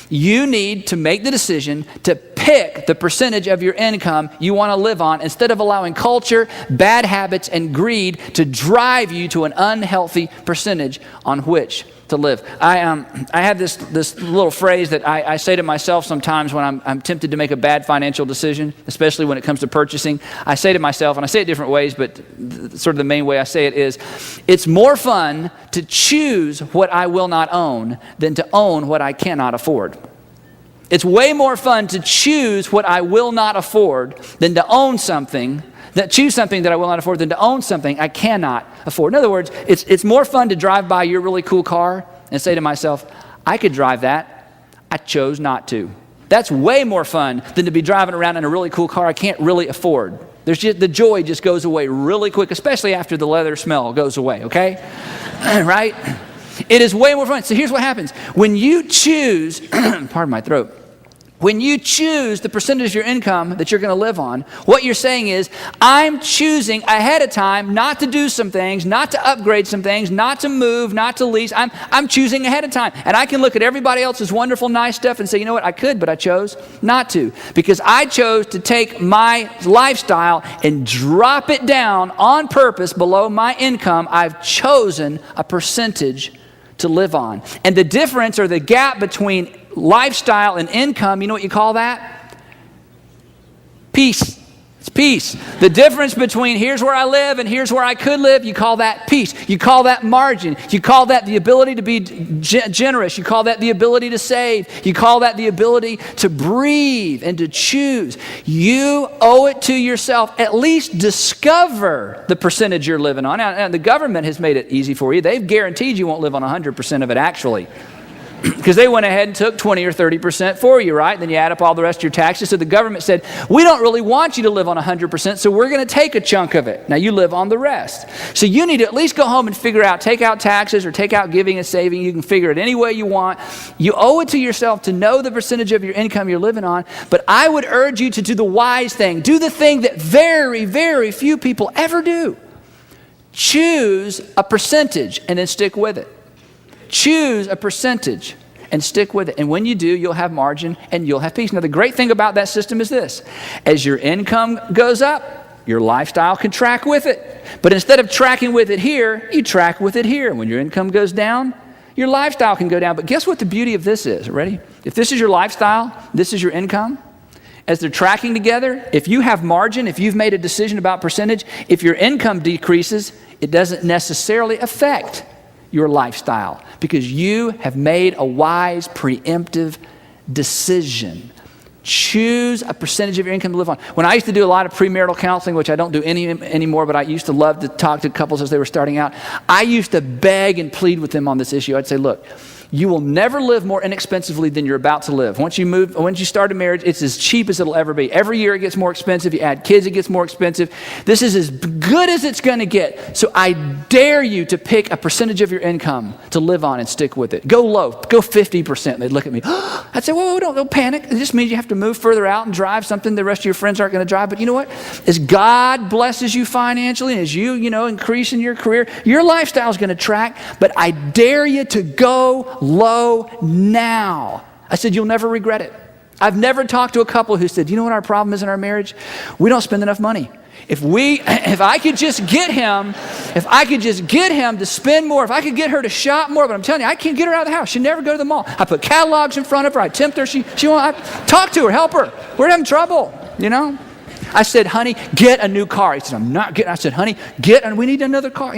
You need to make the decision to pick the percentage of your income you want to live on instead of allowing culture, bad habits, and greed to drive you to an unhealthy percentage on which to live. I have this little phrase that I say to myself sometimes when I'm tempted to make a bad financial decision, especially when it comes to purchasing. I say to myself, and I say it different ways, but sort of the main way I say it is, it's more fun to choose what I will not own than to own what I cannot afford. It's way more fun to choose what I will not afford than to own something choose something that I will not afford than to own something I cannot afford. In other words, it's more fun to drive by your really cool car and say to myself, I could drive that. I chose not to. That's way more fun than to be driving around in a really cool car I can't really afford. The joy just goes away really quick, especially after the leather smell goes away, okay? Right? It is way more fun. So here's what happens. When you choose, pardon my throat, when you choose the percentage of your income that you're going to live on, what you're saying is, I'm choosing ahead of time not to do some things, not to upgrade some things, not to move, not to lease. I'm choosing ahead of time. And I can look at everybody else's wonderful, nice stuff and say, you know what, I could, but I chose not to. Because I chose to take my lifestyle and drop it down on purpose below my income. I've chosen a percentage to live on. And the difference, or the gap between lifestyle and income, you know what you call that? Peace. It's peace. The difference between here's where I live and here's where I could live, you call that peace. You call that margin. You call that the ability to be generous. You call that the ability to save. You call that the ability to breathe and to choose. You owe it to yourself. At least discover the percentage you're living on. Now, the government has made it easy for you. They've guaranteed you won't live on 100% of it actually. Because they went ahead and took 20 or 30% for you, right? Then you add up all the rest of your taxes. So the government said, we don't really want you to live on 100%, so we're going to take a chunk of it. Now you live on the rest. So you need to at least go home and figure out, take out taxes or take out giving and saving. You can figure it any way you want. You owe it to yourself to know the percentage of your income you're living on. But I would urge you to do the wise thing. Do the thing that very, very few people ever do. Choose a percentage and then stick with it. Choose a percentage and stick with it. And when you do, you'll have margin and you'll have peace. Now, the great thing about that system is this. As your income goes up, your lifestyle can track with it. But instead of tracking with it here, you track with it here. When your income goes down, your lifestyle can go down. But guess what the beauty of this is? Ready? If this is your lifestyle, this is your income. As they're tracking together, if you have margin, if you've made a decision about percentage, if your income decreases, it doesn't necessarily affect your lifestyle because you have made a wise preemptive decision. Choose a percentage of your income to live on. When I used to do a lot of premarital counseling, which I don't do anymore, but I used to love to talk to couples as they were starting out, I used to beg and plead with them on this issue. I'd say, look, you will never live more inexpensively than you're about to live. Once you start a marriage, it's as cheap as it'll ever be. Every year it gets more expensive. You add kids, it gets more expensive. This is as good as it's going to get. So I dare you to pick a percentage of your income to live on and stick with it. Go low. Go 50%. They'd look at me. I'd say, whoa, don't panic. It just means you have to move further out and drive something the rest of your friends aren't going to drive. But you know what? As God blesses you financially, and as you increase in your career, your lifestyle is going to track. But I dare you to go low now. I said, you'll never regret it. I've never talked to a couple who said, you know what our problem is in our marriage? We don't spend enough money. If I could just get him to spend more, if I could get her to shop more, but I'm telling you, I can't get her out of the house. She'd never go to the mall. I put catalogs in front of her. I tempt her. She won't. I talk to her, help her. We're having trouble, I said, honey, get a new car. He said, I'm not getting. I said, honey, we need another car.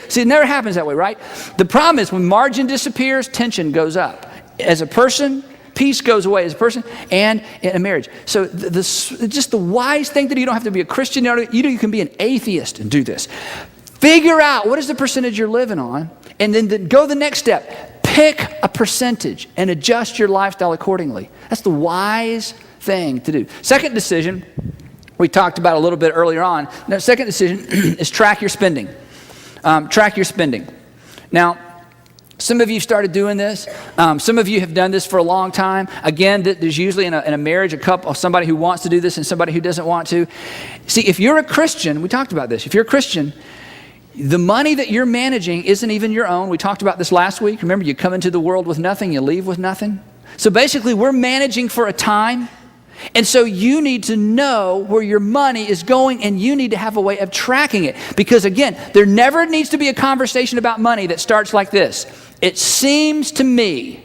See, it never happens that way, right? The problem is when margin disappears, tension goes up. As a person, peace goes away as a person and in a marriage. So just the wise thing to do, you don't have to be a Christian. You can be an atheist and do this. Figure out what is the percentage you're living on, and then go the next step. Pick a percentage and adjust your lifestyle accordingly. That's the wise thing to do. Second decision, we talked about a little bit earlier on. Now, second decision is track your spending. Track your spending. Now, some of you started doing this. Some of you have done this for a long time. Again, there's usually in a marriage a couple, somebody who wants to do this and somebody who doesn't want to. See, if you're a Christian, we talked about this. If you're a Christian, the money that you're managing isn't even your own. We talked about this last week. Remember, you come into the world with nothing, you leave with nothing. So basically, we're managing for a time. And so you need to know where your money is going, and you need to have a way of tracking it. Because again, there never needs to be a conversation about money that starts like this. It seems to me.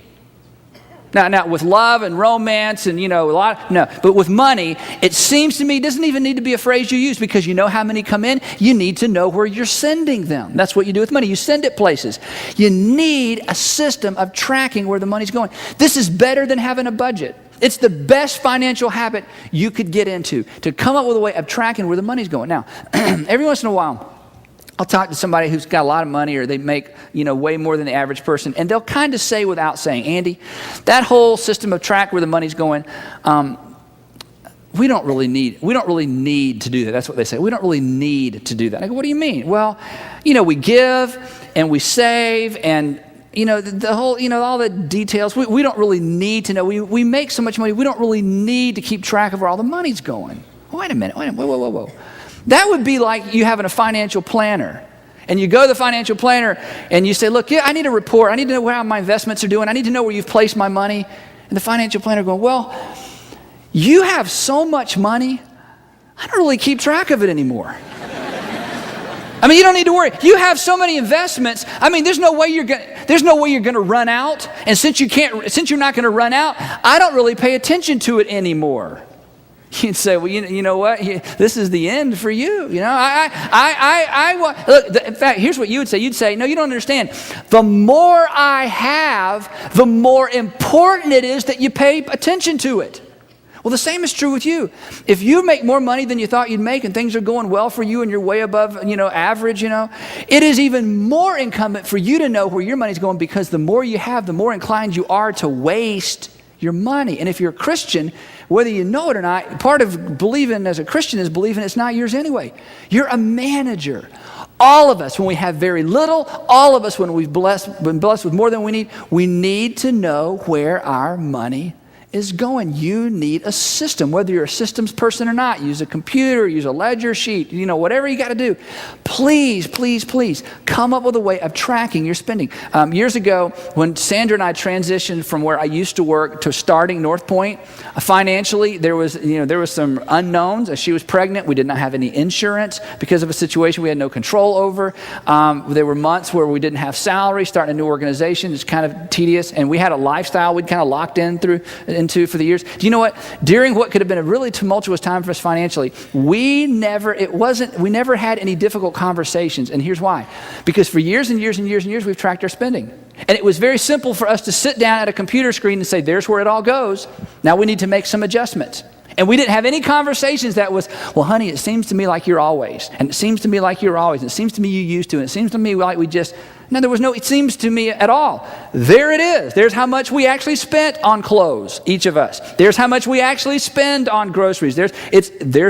Now with love and romance and but with money, it seems to me, it doesn't even need to be a phrase you use, because you know how many come in. You need to know where you're sending them. That's what you do with money. You send it places. You need a system of tracking where the money's going. This is better than having a budget. It's the best financial habit you could get into, to come up with a way of tracking where the money's going. Now, every once in a while, I'll talk to somebody who's got a lot of money, or they make, way more than the average person, and they'll kind of say without saying, Andy, that whole system of track where the money's going, we don't really need to do that. That's what they say. We don't really need to do that. I go, what do you mean? Well, we give and we save, and the whole, all the details, we don't really need to know. We make so much money, we don't really need to keep track of where all the money's going. Wait a minute, whoa. That would be like you having a financial planner. And you go to the financial planner and you say, look, I need a report. I need to know how my investments are doing. I need to know where you've placed my money. And the financial planner going, well, you have so much money, I don't really keep track of it anymore. You don't need to worry. You have so many investments. There's no way you're going to run out. And since you're not going to run out, I don't really pay attention to it anymore. You'd say, well, you know what? This is the end for you. Look, in fact, here's what you would say. You'd say, no, you don't understand. The more I have, the more important it is that you pay attention to it. Well, the same is true with you. If you make more money than you thought you'd make, and things are going well for you and you're way above, average, it is even more incumbent for you to know where your money's going, because the more you have, the more inclined you are to waste your money. And if you're a Christian, whether you know it or not, part of believing as a Christian is believing it's not yours anyway. You're a manager. All of us, when we have very little, all of us, when we've been blessed with more than we need to know where our money is going. You need a system, whether you're a systems person or not. Use a computer, use a ledger sheet, whatever you got to do. Please, please, please come up with a way of tracking your spending. Years ago, when Sandra and I transitioned from where I used to work to starting North Point, financially, there was some unknowns. She was pregnant. We did not have any insurance because of a situation we had no control over. There were months where we didn't have salary, starting a new organization. It's kind of tedious. And we had a lifestyle we'd kind of locked into for the years. Do you know what? During what could have been a really tumultuous time for us financially, we never had any difficult conversations. And here's why. Because for years and years and years and years, we've tracked our spending. And it was very simple for us to sit down at a computer screen and say, there's where it all goes. Now we need to make some adjustments. And we didn't have any conversations that was, well, honey, it seems to me like you're always. And it seems to me like you're always. And it seems to me you used to. And it seems to me like we just, no, there was no, it seems to me at all. There it is. There's how much we actually spent on clothes, each of us. There's how much we actually spend on groceries. There's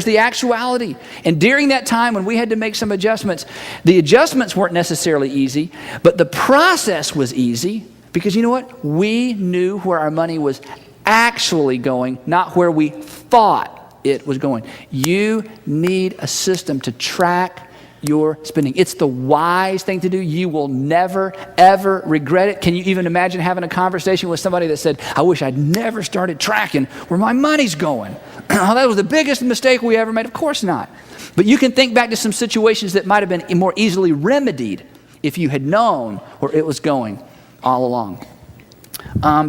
the actuality. And during that time when we had to make some adjustments, the adjustments weren't necessarily easy, but the process was easy because you know what? We knew where our money was actually going, not where we thought it was going. You need a system to track your spending. It's the wise thing to do. You will never, ever regret it. Can you even imagine having a conversation with somebody that said, I wish I'd never started tracking where my money's going? Oh, that was the biggest mistake we ever made. Of course not. But you can think back to some situations that might have been more easily remedied if you had known where it was going all along.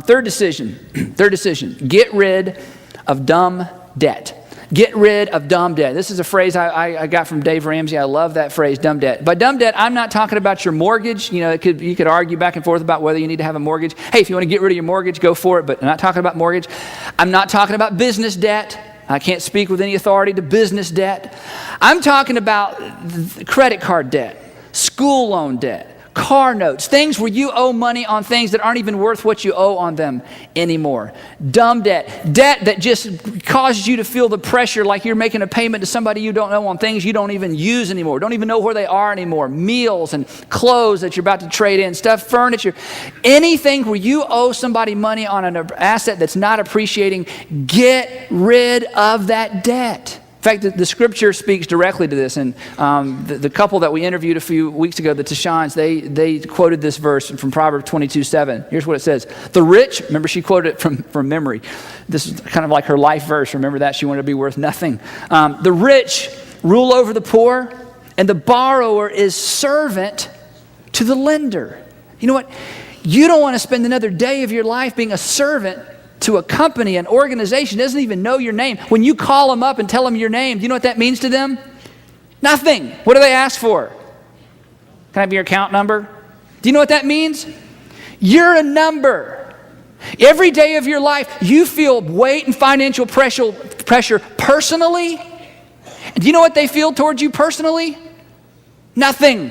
Third decision, get rid of dumb debt. Get rid of dumb debt. This is a phrase I got from Dave Ramsey. I love that phrase, dumb debt. By dumb debt, I'm not talking about your mortgage. You know, you could argue back and forth about whether you need to have a mortgage. Hey, if you want to get rid of your mortgage, go for it, but I'm not talking about mortgage. I'm not talking about business debt. I can't speak with any authority to business debt. I'm talking about credit card debt, school loan debt, car notes, things where you owe money on things that aren't even worth what you owe on them anymore. Dumb debt, debt that just causes you to feel the pressure like you're making a payment to somebody you don't know on things you don't even use anymore, don't even know where they are anymore, meals and clothes that you're about to trade in, stuff, furniture, anything where you owe somebody money on an asset that's not appreciating, get rid of that debt. In fact, the scripture speaks directly to this, and the couple that we interviewed a few weeks ago, the Tashans, they quoted this verse from Proverbs 22:7. Here's what it says. The rich, remember she quoted it from memory. This is kind of like her life verse. Remember that? She wanted to be worth nothing. The rich rule over the poor, and the borrower is servant to the lender. You know what? You don't want to spend another day of your life being a servant to a company, an organization doesn't even know your name. When you call them up and tell them your name, do you know what that means to them? Nothing. What do they ask for? Can I have your account number? Do you know what that means? You're a number. Every day of your life, you feel weight and financial pressure personally. And do you know what they feel towards you personally? Nothing.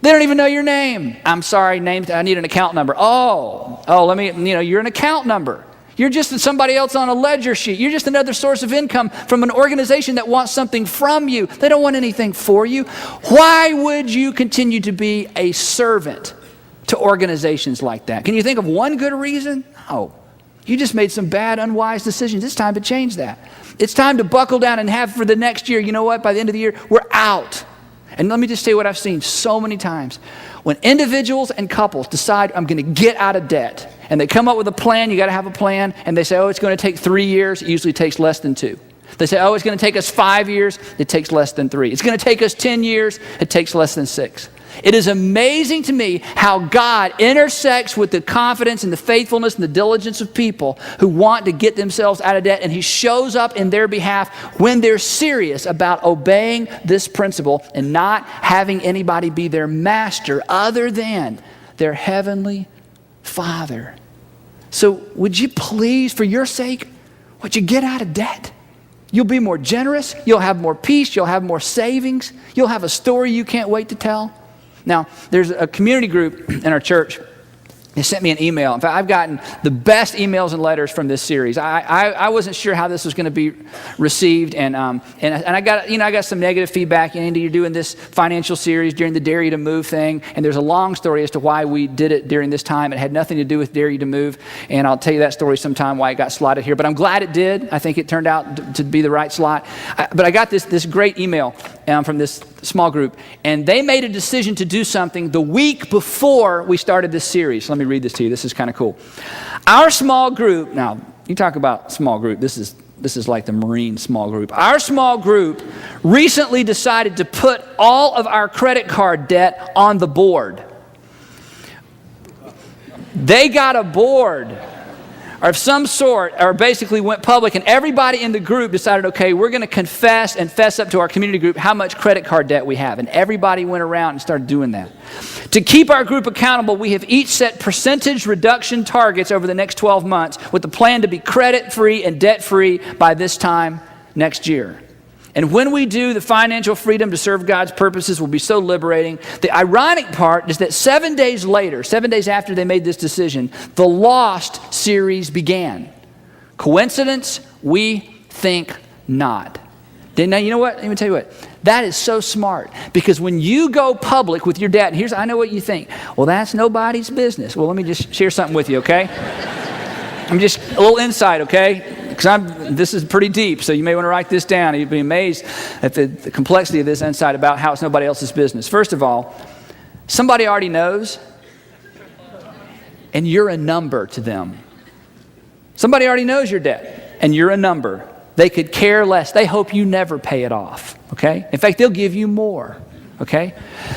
They don't even know your name. I'm sorry, I need an account number. Let me, you're an account number. You're just somebody else on a ledger sheet. You're just another source of income from an organization that wants something from you. They don't want anything for you. Why would you continue to be a servant to organizations like that? Can you think of one good reason? No. You just made some bad, unwise decisions. It's time to change that. It's time to buckle down and have for the next year, you know what, by the end of the year, we're out. And let me just say what I've seen so many times. When individuals and couples decide, I'm going to get out of debt, and they come up with a plan, you got to have a plan, and they say, it's going to take 3 years, it usually takes less than 2. They say, it's going to take us 5 years, it takes less than 3. It's going to take us 10 years, it takes less than 6. It is amazing to me how God intersects with the confidence and the faithfulness and the diligence of people who want to get themselves out of debt, and he shows up in their behalf when they're serious about obeying this principle and not having anybody be their master other than their heavenly Father. So would you please, for your sake, would you get out of debt? You'll be more generous, you'll have more peace, you'll have more savings, you'll have a story you can't wait to tell. Now, there's a community group in our church. They sent me an email. In fact, I've gotten the best emails and letters from this series. I wasn't sure how this was going to be received, and I got some negative feedback. Andy, you're doing this financial series during the Dare You to Move thing, and there's a long story as to why we did it during this time. It had nothing to do with Dare You to Move, and I'll tell you that story sometime why it got slotted here. But I'm glad it did. I think it turned out to be the right slot. But I got this great email from this small group, and they made a decision to do something the week before we started this series. Let me read this to you. This is kind of cool. Our small group, now you talk about small group, this is like the Marine small group. Our small group recently decided to put all of our credit card debt on the board. They got a board or of some sort, or basically went public, and everybody in the group decided, okay, we're going to confess and fess up to our community group how much credit card debt we have. And everybody went around and started doing that. To keep our group accountable, we have each set percentage reduction targets over the next 12 months with the plan to be credit-free and debt-free by this time next year. And when we do, the financial freedom to serve God's purposes will be so liberating. The ironic part is that 7 days later, 7 days after they made this decision, the Lost series began. Coincidence? We think not. Now, you know what? Let me tell you what. That is so smart, because when you go public with your debt, and I know what you think. Well, that's nobody's business. Well, let me just share something with you, okay? I'm just a little insight, okay? Because this is pretty deep, so you may want to write this down. You'd be amazed at the complexity of this insight about how it's nobody else's business. First of all, somebody already knows, and you're a number to them. Somebody already knows your debt, and you're a number. They could care less. They hope you never pay it off, okay? In fact, they'll give you more, okay?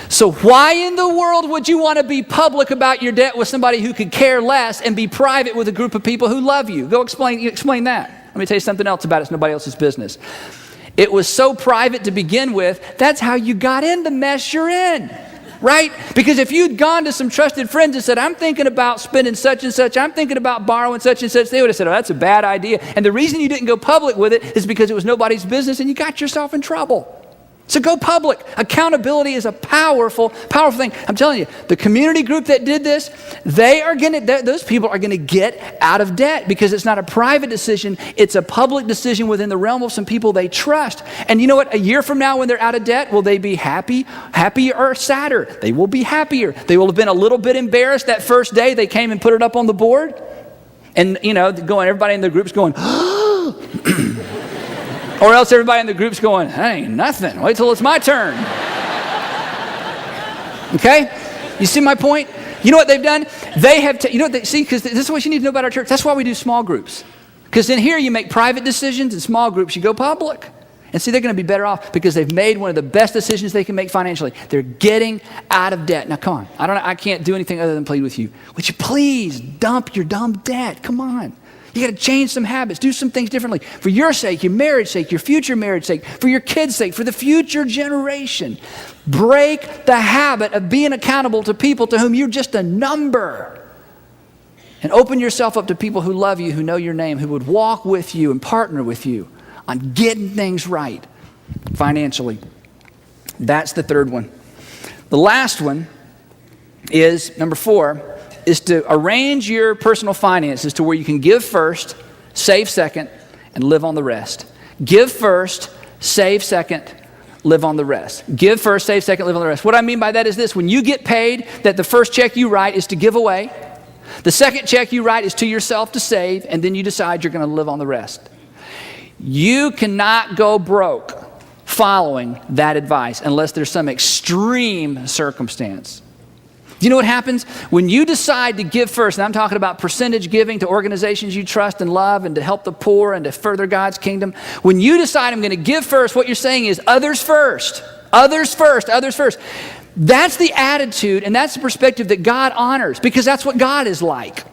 So why in the world would you want to be public about your debt with somebody who could care less and be private with a group of people who love you? Go explain that. Let me tell you something else about it. It's nobody else's business. It was so private to begin with, that's how you got in the mess you're in, right? Because if you'd gone to some trusted friends and said, I'm thinking about spending such and such, I'm thinking about borrowing such and such, they would have said, oh, that's a bad idea. And the reason you didn't go public with it is because it was nobody's business and you got yourself in trouble. So go public. Accountability is a powerful, powerful thing. I'm telling you, the community group that did this, those people are going to get out of debt because it's not a private decision. It's a public decision within the realm of some people they trust. And you know what? A year from now when they're out of debt, will they be happier or sadder? They will be happier. They will have been a little bit embarrassed that first day they came and put it up on the board. And, everybody in the group's going, or else everybody in the group's going, that ain't nothing. Wait till it's my turn. Okay? You see my point? You know what they've done? They have, because this is what you need to know about our church. That's why we do small groups. Because in here you make private decisions, in small groups you go public. And see, they're going to be better off because they've made one of the best decisions they can make financially. They're getting out of debt. Now, come on. I can't do anything other than plead with you. Would you please dump your dumb debt? Come on. You got to change some habits, do some things differently. For your sake, your marriage's sake, your future marriage's sake, for your kids' sake, for the future generation. Break the habit of being accountable to people to whom you're just a number. And open yourself up to people who love you, who know your name, who would walk with you and partner with you on getting things right financially. That's the third one. The last one is, number 4, is to arrange your personal finances to where you can give first, save second, and live on the rest. Give first, save second, live on the rest. Give first, save second, live on the rest. What I mean by that is this. When you get paid, that the first check you write is to give away. The second check you write is to yourself to save, and then you decide you're going to live on the rest. You cannot go broke following that advice unless there's some extreme circumstance. Do you know what happens? When you decide to give first, and I'm talking about percentage giving to organizations you trust and love and to help the poor and to further God's kingdom. When you decide I'm going to give first, what you're saying is others first, others first, others first. That's the attitude and that's the perspective that God honors because that's what God is like.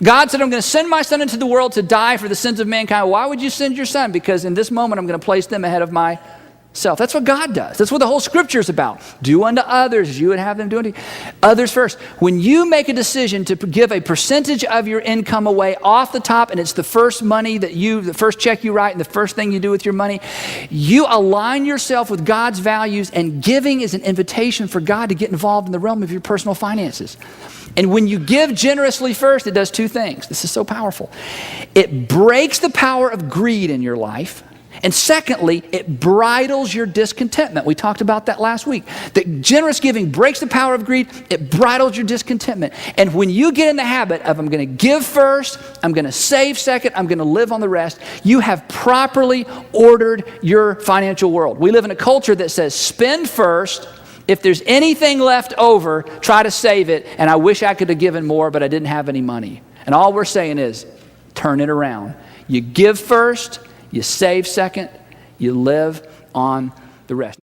God said, I'm going to send my son into the world to die for the sins of mankind. Why would you send your son? Because in this moment, I'm going to place them ahead of myself. That's what God does. That's what the whole scripture is about. Do unto others as you would have them do unto others first. When you make a decision to give a percentage of your income away off the top, and it's the first money the first check you write and the first thing you do with your money, you align yourself with God's values, and giving is an invitation for God to get involved in the realm of your personal finances. And when you give generously first, it does two things. This is so powerful. It breaks the power of greed in your life. And secondly, it bridles your discontentment. We talked about that last week. That generous giving breaks the power of greed. It bridles your discontentment. And when you get in the habit of I'm going to give first, I'm going to save second, I'm going to live on the rest, you have properly ordered your financial world. We live in a culture that says spend first. If there's anything left over, try to save it. And I wish I could have given more, but I didn't have any money. And all we're saying is turn it around. You give first. You save second, you live on the rest.